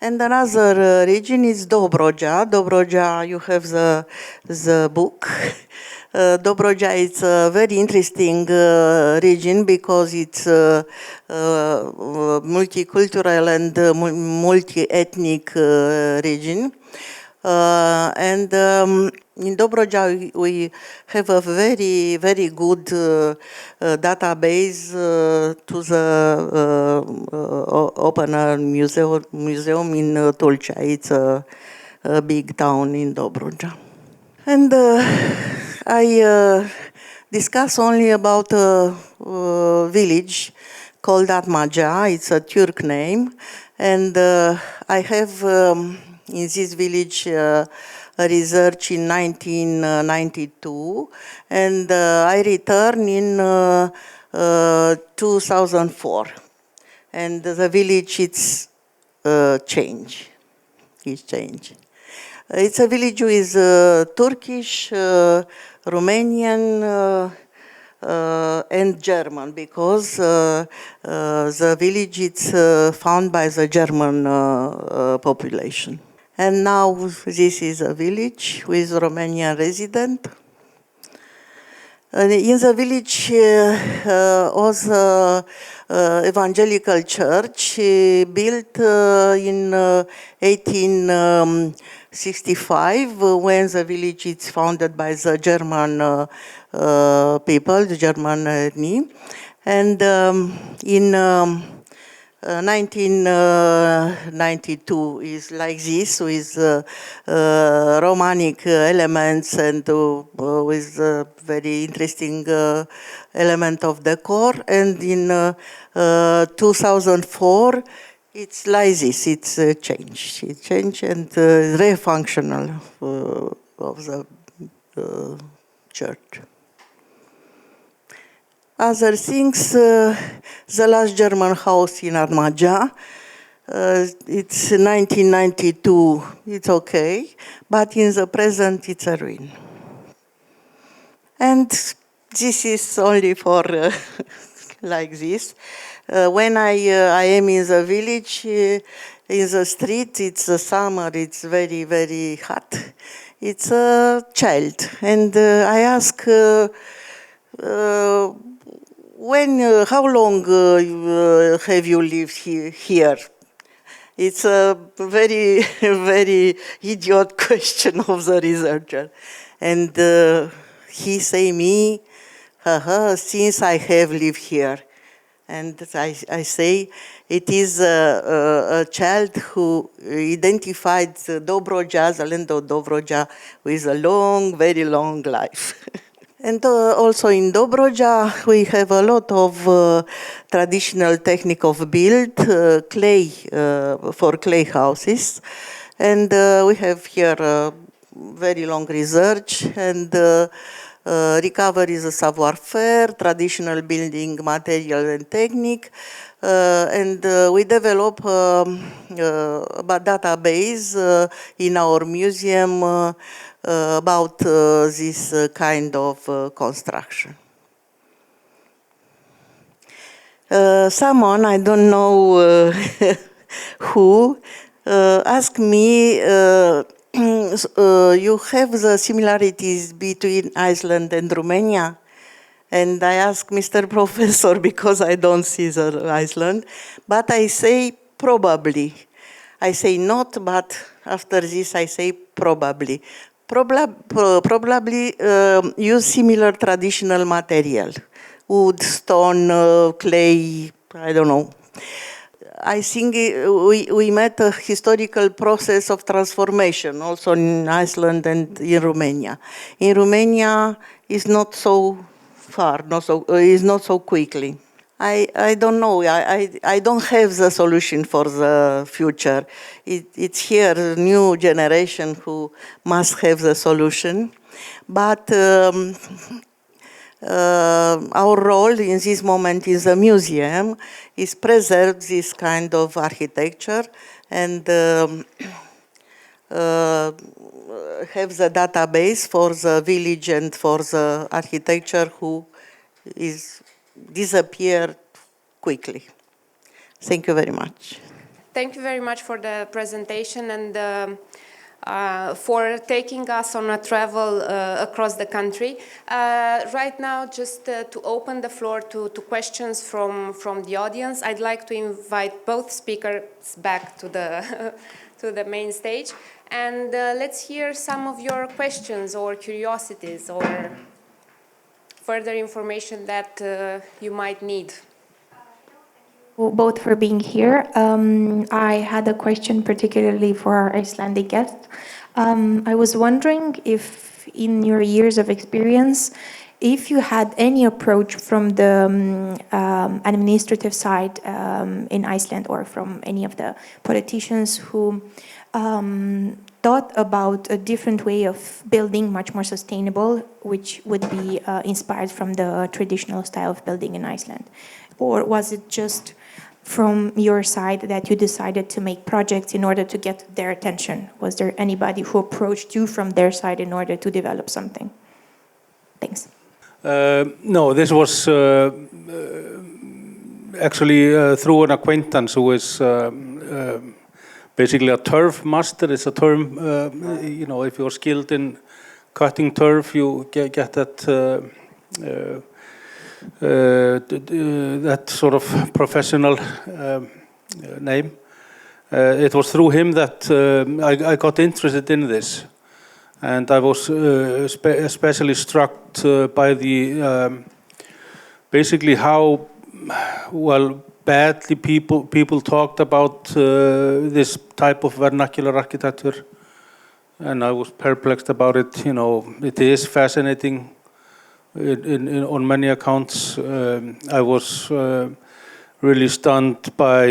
And another region is Dobroja. Dobroja, you have the book. Dobroja is a very interesting region because it's multicultural and multi-ethnic region. And in Dobroja, we have a very, very good database to the Open Museum in Tulcea. It's a big town in Dobroja. And I discuss only about a village called Atmaja. It's a Turk name. And I have in this village a research in 1992, and I returned in 2004. And the village, it's changed. It's changed. It's a village with Turkish, Romanian, and German, because the village is found by the German population. And now this is a village with Romanian resident. In the village was evangelical church built in 1865 when the village is founded by the German people, the German ethnic. And in 1992 is like this, with Romanic elements and with very interesting element of decor. And in 2004, it's like this. It's changed. It changed and very functional of the church. Other things, the last German house in Atmaja, it's 1992, it's okay, but in the present it's a ruin. And this is only for like this. When I am in the village, in the street, it's summer, it's very, very hot. It's a child, and I ask, how long have you lived here? It's a very, very idiot question of the researcher. And he say me, since I have lived here. And I say it is a child who identified Dobroja, the land of Dobroja, with a long, very long life. And also in Dobroja, we have a lot of traditional technique of build, clay, for clay houses. And we have here very long research and recovery is a savoir-faire, traditional building material and technique, and we develop a database in our museum about this kind of construction. Someone, I don't know who, asked me, you have the similarities between Iceland and Romania? And I ask Mr. Professor because I don't see the Iceland, but I say probably. I say not, but after this I say probably. Probably use similar traditional material, wood, stone, clay, I don't know. I think we met a historical process of transformation also in Iceland and in Romania. In Romania, it's not so far, it's not so quickly. I don't know. I don't have the solution for the future. It's here, the new generation who must have the solution. But our role in this moment in the museum is preserve this kind of architecture and have the database for the village and for the architecture who is disappeared quickly. Thank you very much. Thank you very much for the presentation and for taking us on a travel across the country. Right now, just to open the floor to questions from the audience, I'd like to invite both speakers back to the, to the main stage. And let's hear some of your questions or curiosities or further information that you might need. Both for being here. I had a question particularly for our Icelandic guest. I was wondering if in your years of experience, if you had any approach from the administrative side in Iceland or from any of the politicians who thought about a different way of building, much more sustainable, which would be inspired from the traditional style of building in Iceland? Or was it just from your side that you decided to make projects in order to get their attention? Was there anybody who approached you from their side in order to develop something? Thanks. No, this was actually through an acquaintance who is basically a turf master. It's a term, you know, if you're skilled in cutting turf, you get that that sort of professional name. It was through him that I got interested in this, and I was especially struck by the basically how well badly people talked about this type of vernacular architecture, and I was perplexed about it. You know, it is fascinating. On many accounts, I was really stunned by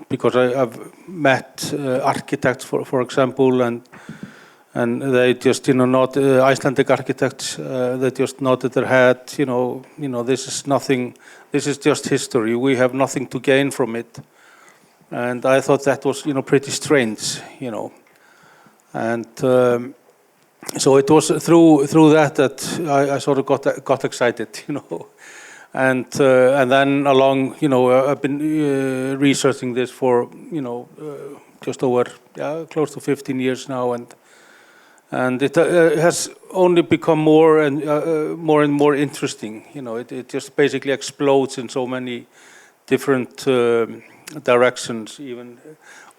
because I've met architects, for example, and they just, you know, not Icelandic architects. They just nodded their head. You know, this is nothing. This is just history. We have nothing to gain from it. And I thought that was, you know, pretty strange. You know, and. So it was through that I sort of got excited, you know, and then along, you know, I've been researching this for, you know, just over close to 15 years now, and it has only become more and more interesting. You know, it just basically explodes in so many different directions, even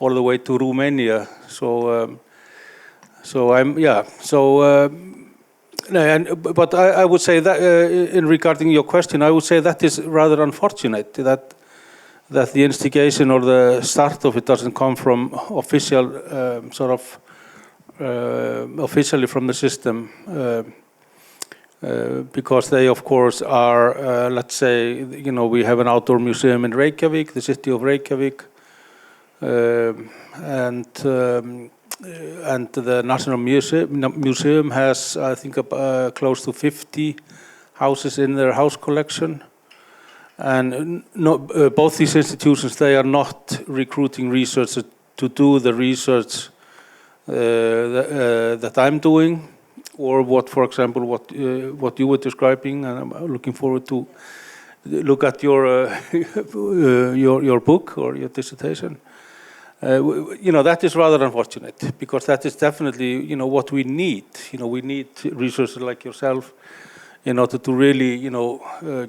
all the way to Romania. So But I would say that in regarding your question, I would say that is rather unfortunate that the instigation or the start of it doesn't come from official officially from the system, because they of course are, let's say, we have an outdoor museum in Reykjavik, the city of Reykjavik, and the National Museum has, I think, close to 50 houses in their house collection. And both these institutions, they are not recruiting researchers to do the research that I'm doing, or what, for example, what you were describing. And I'm looking forward to look at your your book or your dissertation. That is rather unfortunate, because that is definitely what we need. We need researchers like yourself in order to really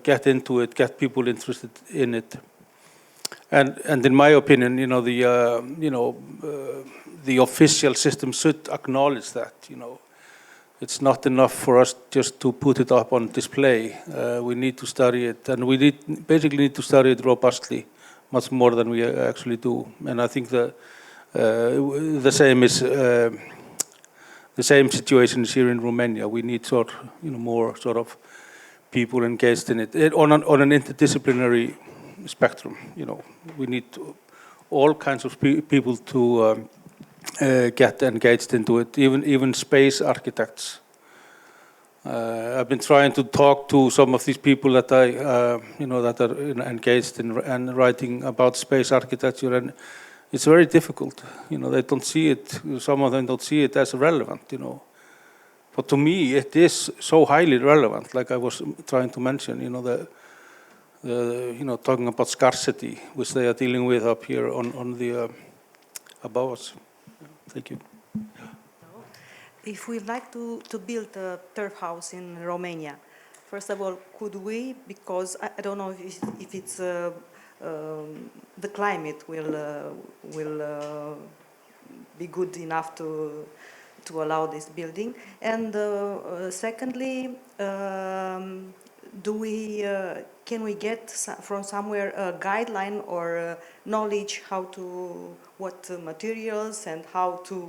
get into it, get people interested in it. And in my opinion, the official system should acknowledge that. It's not enough for us just to put it up on display. We need to study it, and we basically need to study it robustly, much more than we actually do. And I think the same situation is here in Romania. We need more people engaged in it on an interdisciplinary spectrum. We need all kinds of people to get engaged into it. Even space architects. I've been trying to talk to some of these people that that are engaged in and writing about space architecture, and it's very difficult. They don't see it. Some of them don't see it as relevant. But to me, it is so highly relevant. Like I was trying to mention, talking about scarcity, which they are dealing with up here on the above us. Thank you. If we'd like to build a turf house in Romania, first of all, could we? Because I don't know if it's the climate will be good enough to allow this building. And secondly, can we get from somewhere a guideline or knowledge what materials and how to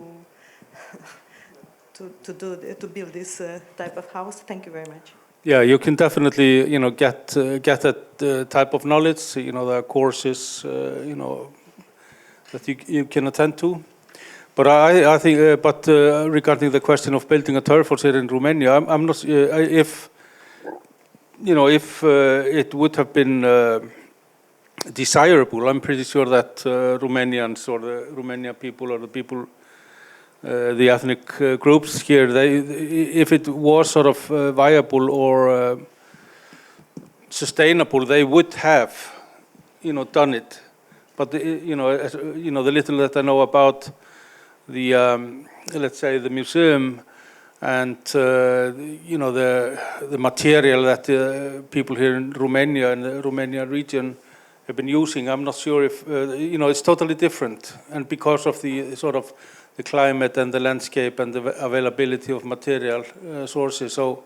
build this type of house? Thank you very much. Yeah, you can definitely get that type of knowledge. There are courses that you can attend to. But I think regarding the question of building a turf house here in Romania, I'm not if it would have been desirable. I'm pretty sure that Romanians or the Romanian people or the people, the ethnic groups here, if it was viable or sustainable, they would have, done it. But the little that I know about the let's say the museum and the material that people here in Romania and the Romanian region have been using, I'm not sure if it's totally different, and because of the the climate and the landscape and the availability of material sources. So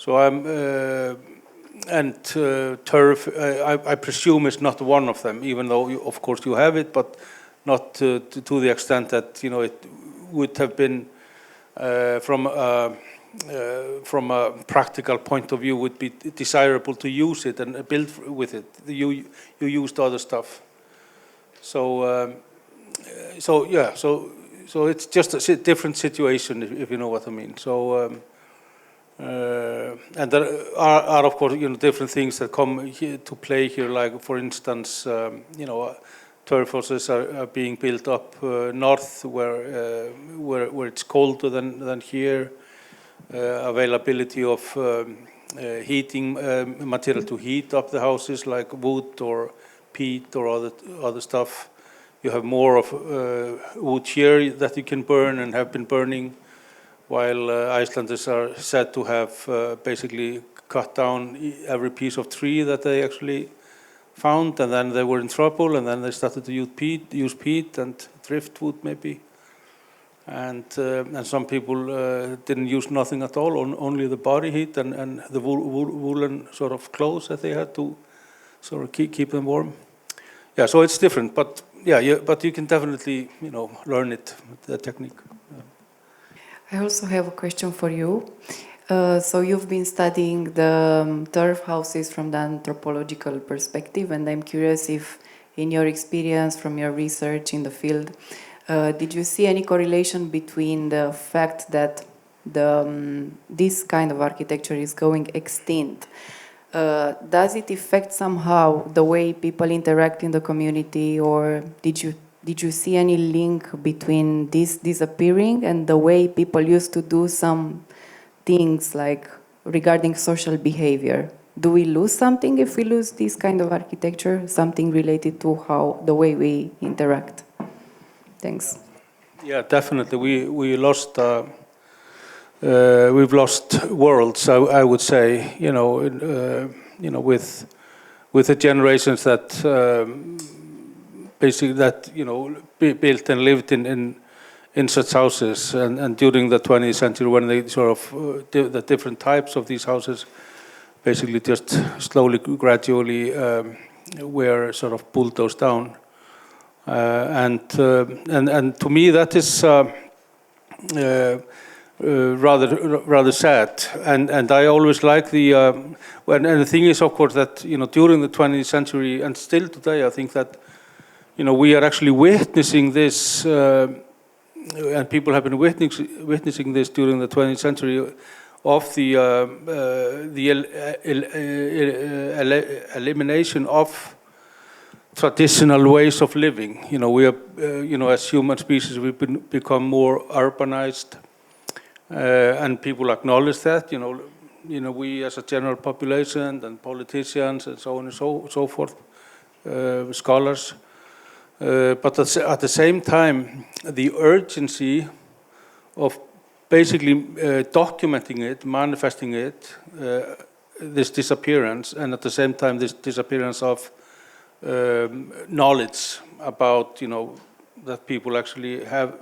I'm and turf, I presume, is not one of them, even though of course you have it, but not to the extent that it would have been from a practical point of view would be desirable to use it and build with it. You used other stuff. So it's just a different situation, if you know what I mean. So and there are of course different things that come here to play here. Like for instance, turf houses are being built up north, where it's colder than here. Availability of heating material to heat up the houses, like wood or peat or other stuff. You have more of wood here that you can burn and have been burning, while Icelanders are said to have basically cut down every piece of tree that they actually found, and then they were in trouble, and then they started to use peat and driftwood maybe. and some people didn't use nothing at all, only the body heat and the woolen sort of clothes that they had to sort of keep them warm. Yeah, so it's different, but but you can definitely learn it, the technique. I also have a question for you. So you've been studying the turf houses from the anthropological perspective, and I'm curious if, in your experience from your research in the field, did you see any correlation between the fact that this kind of architecture is going extinct? Does it affect somehow the way people interact in the community, or did you see any link between this disappearing and the way people used to do some things like regarding social behavior? Do we lose something if we lose this kind of architecture? Something related to the way we interact? Thanks. Yeah, definitely. We lost. We've lost worlds. I would say. With the generations that basically built and lived in such houses, and during the 20th century, when they sort of the different types of these houses basically just slowly, gradually were sort of bulldozed down, and to me that is rather sad, and I always like and the thing is, of course, that during the 20th century and still today, I think that we are actually witnessing this, and people have been witnessing this during the 20th century, of the elimination of traditional ways of living. We are, as human species, we've become more urbanized, and people acknowledge that. We as a general population and politicians and so on and so forth, scholars. But at the same time, the urgency of basically documenting it, manifesting it, this disappearance, and at the same time this disappearance of knowledge about that people actually have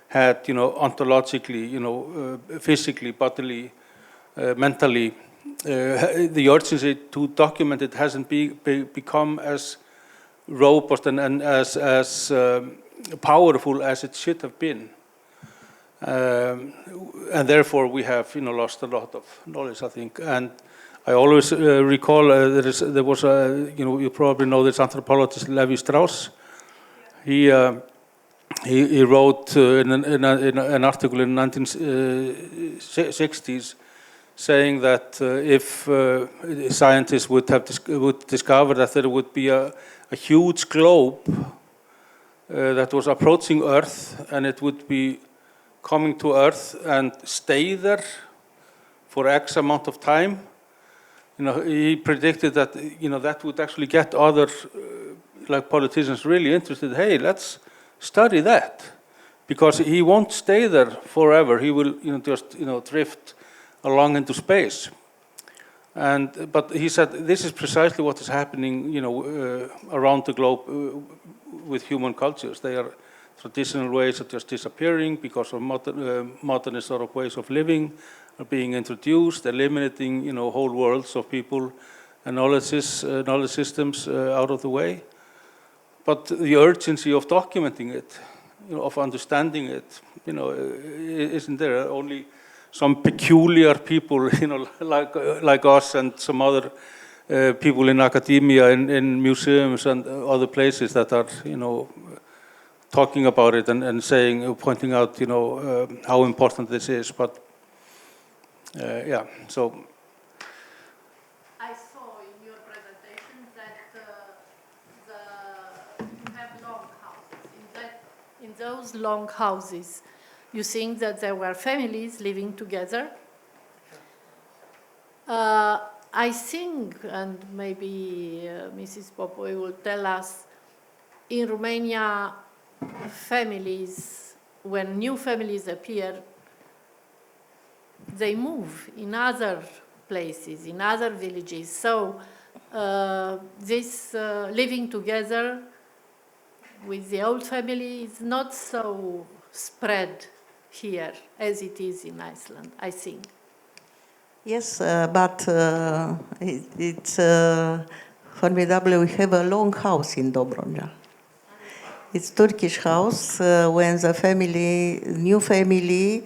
had ontologically, physically, bodily, mentally, the urgency to document it hasn't become as robust and as powerful as it should have been, and therefore we have lost a lot of knowledge, I think. And I always recall there was you probably know this anthropologist Lévi-Strauss. He wrote in an article in the 1960s saying that if scientists would discover that there would be a huge globe that was approaching Earth, and it would be coming to Earth and stay there for X amount of time, he predicted that that would actually get other like politicians really interested. Hey, let's study that, because he won't stay there forever. He will just drift along into space. But he said this is precisely what is happening around the globe with human cultures. Traditional ways are just disappearing because of modernist sort of ways of living are being introduced, eliminating whole worlds of people and knowledge systems out of the way. But the urgency of documenting it, of understanding it, isn't there. Only some peculiar people, like us and some other people in academia, in museums and other places that are, talking about it and saying, pointing out, how important this is. But yeah, so. I saw in your presentation that you have long houses. In those long houses, you think that there were families living together. I think, and maybe Mrs. Popoiu will tell us, in Romania, families, when new families appear, they move in other places, in other villages. So this living together with the old family is not so spread here as it is in Iceland, I think. Yes, but it's formidable. We have a long house in Dobronja. It's Turkish house. When the family, new family,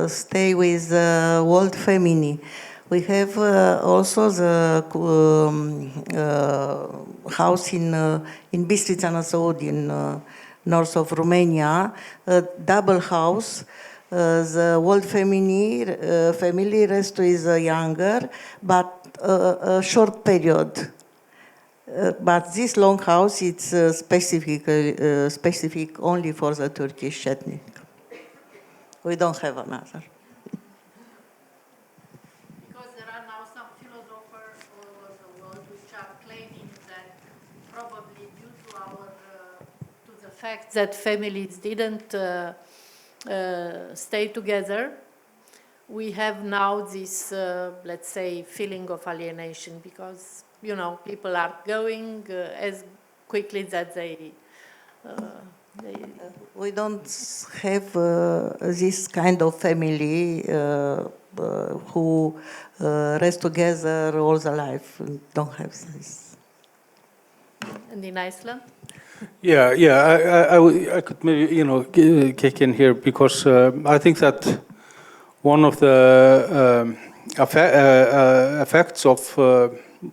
stay with old family. We have also the house in Bistrița Năsăud, in north of Romania, a double house. The old family rest is younger, but a short period. But this long house, it's specific only for the Turkish ethnic. We don't have another. Because there are now some philosophers all over the world which are claiming that probably due to to the fact that families didn't stay together, we have now this, let's say, feeling of alienation because, you know, people are going as quickly that they We don't have this kind of family who rest together all the life. Don't have this. And in Iceland? Yeah, I could maybe, you know, kick in here because I think that one of the effects of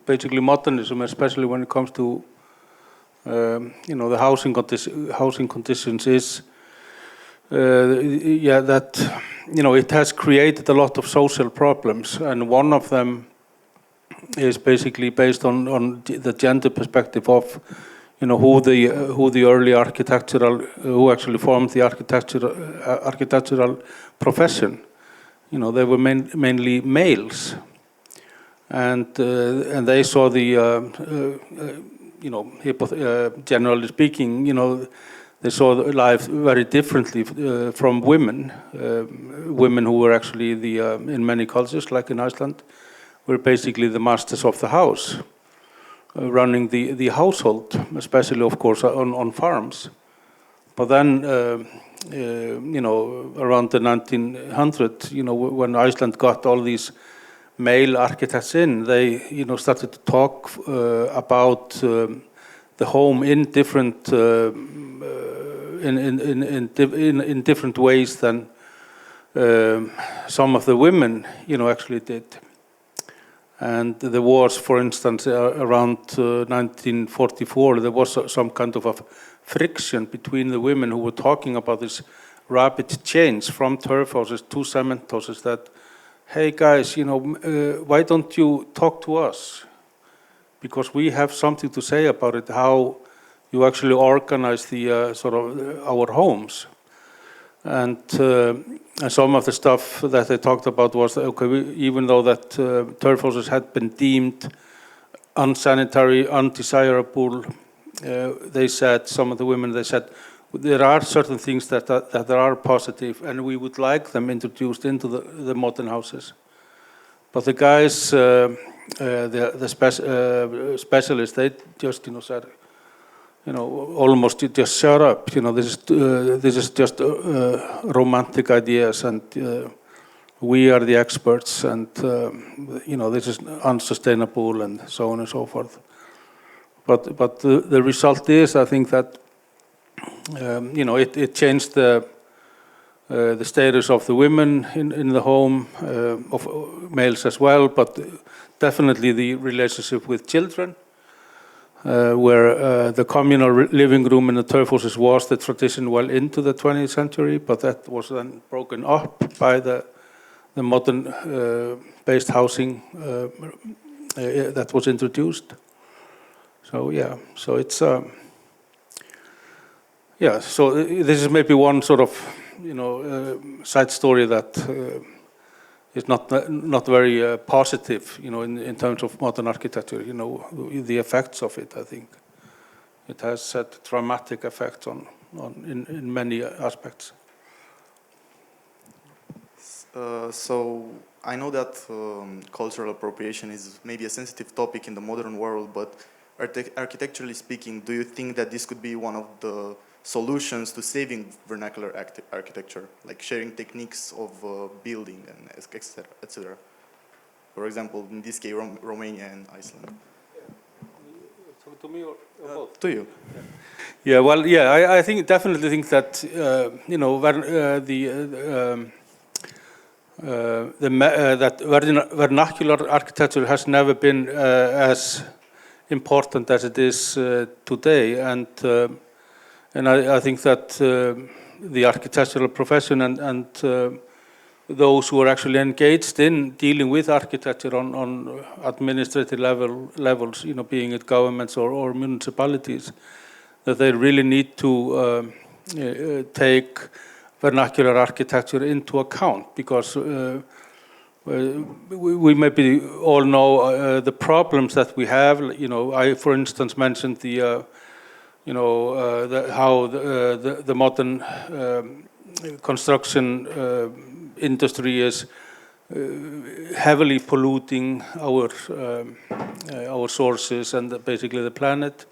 basically modernism, especially when it comes to you know, the housing conditions, is that, you know, it has created a lot of social problems, and one of them is basically based on the gender perspective of, you know, who the early who actually formed the architectural profession. You know, they were mainly males, and they saw the you know, generally speaking, you know, they saw life very differently from women. Women who were actually in many cultures, like in Iceland, were basically the masters of the house, running the household, especially, of course, on farms. But then, you know, around the 1900s, you know, when Iceland got all these male architects in, they, you know, started to talk about the home in different in different ways than some of the women, you know, actually did. And there was, for instance, around 1944, there was some kind of a friction between the women who were talking about this rapid change from turf houses to cement houses that, hey guys, you know, why don't you talk to us? Because we have something to say about it, how you actually organize the sort of our homes. And some of the stuff that they talked about was, okay, even though that turf houses had been deemed unsanitary, undesirable, they said, some of the women, they said, there are certain things that are positive, and we would like them introduced into the modern houses. But the guys, the specialists, they just, you know, said, you know, almost just shut up. You know, this is just romantic ideas, and we are the experts, and you know, this is unsustainable, and so on and so forth. But the result is, I think that you know, it changed the status of the women in the home, of males as well, but definitely the relationship with children, where the communal living room in the turf houses was the tradition well into the 20th century, but that was then broken up by the modern based housing that was introduced. So yeah, so it's yeah, so this is maybe one sort of, you know, side story that is not very positive, you know, in terms of modern architecture. You know, the effects of it. I think it has had dramatic effects in many aspects. So I know that cultural appropriation is maybe a sensitive topic in the modern world, but architecturally speaking, do you think that this could be one of the solutions to saving vernacular architecture, like sharing techniques of building and etc. etc. For example, in this case, Romania and Iceland. To me or both? To you. Yeah, well, yeah, I think definitely think that that vernacular architecture has never been as important as it is today, and I think that the architectural profession and those who are actually engaged in dealing with architecture on administrative levels, being it governments or municipalities, that they really need to take vernacular architecture into account, because we maybe all know the problems that we have. I, for instance, mentioned how the modern construction industry is heavily polluting our sources and basically the planet.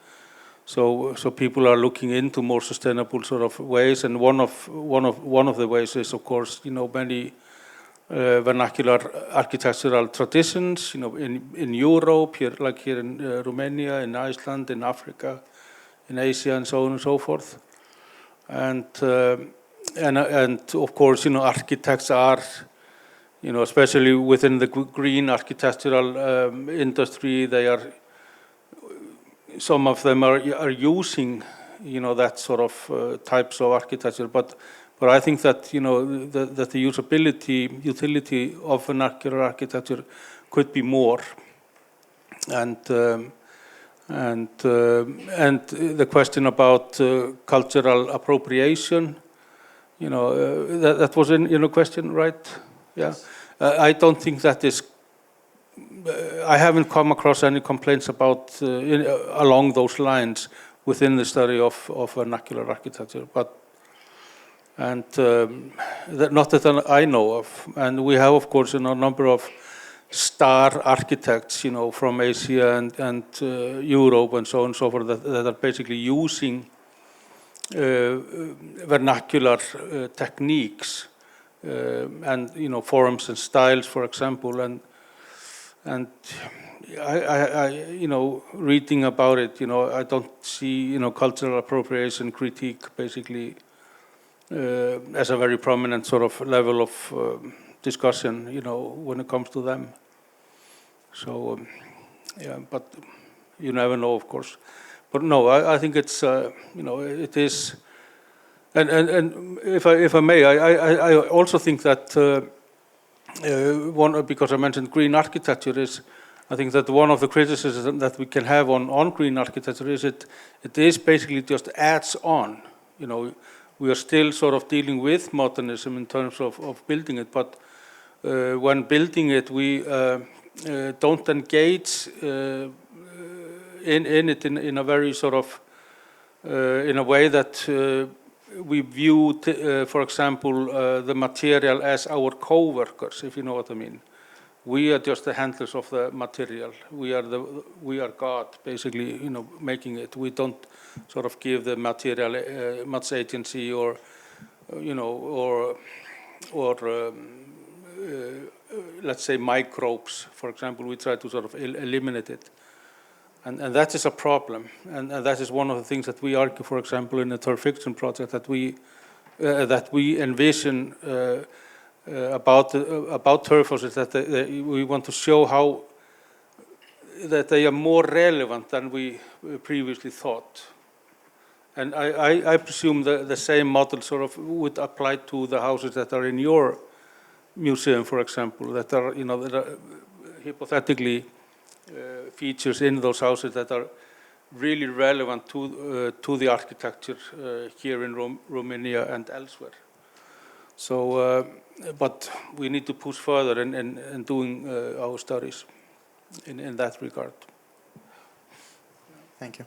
So people are looking into more sustainable sort of ways, and one of the ways is, of course, many vernacular architectural traditions, in Europe, here in Romania, in Iceland, in Africa, in Asia, and so on and so forth. And of course, architects are, especially within the green architectural industry, some of them are using, that sort of types of architecture. But I think that that the utility of vernacular architecture could be more, and the question about cultural appropriation, that was in your question, right? Yeah. I don't think that is. I haven't come across any complaints about along those lines within the study of vernacular architecture, not that I know of. And we have, of course, a number of star architects, from Asia and Europe and so on and so forth, that are basically using vernacular techniques and forms and styles, for example, and I reading about it, I don't see cultural appropriation critique basically as a very prominent sort of level of discussion, when it comes to them. So yeah, but you never know, of course. But no, I think it's it is, and if I may, I also think that because I mentioned green architecture, is I think that one of the criticisms that we can have on green architecture is it is basically just adds on. We are still sort of dealing with modernism in terms of building it, but when building it, we don't engage in it in a very sort of in a way that we view, for example, the material as our co-workers, if you know what I mean. We are just the handlers of the material. We are God, basically, making it. We don't sort of give the material much agency or let's say microbes, for example. We try to sort of eliminate it. And that is a problem, and that is one of the things that we argue, for example, in the turf fiction project, that we envision about turf houses, that we want to show how that they are more relevant than we previously thought. And I presume the same model sort of would apply to the houses that are in your museum, for example, that are that are hypothetically features in those houses that are really relevant to the architecture here in Romania and elsewhere. So, but we need to push further in doing our studies in that regard. Thank you.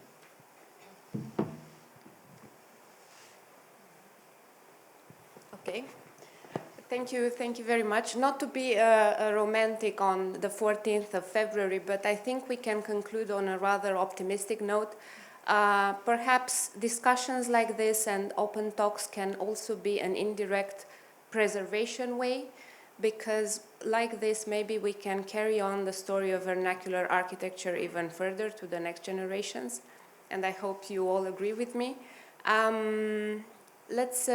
Okay. Thank you very much. Not to be a romantic on the 14th of February, but I think we can conclude on a rather optimistic note. Perhaps discussions like this and open talks can also be an indirect preservation way, because like this maybe we can carry on the story of vernacular architecture even further to the next generations, and I hope you all agree with me. Let's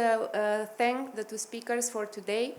thank the two speakers for today.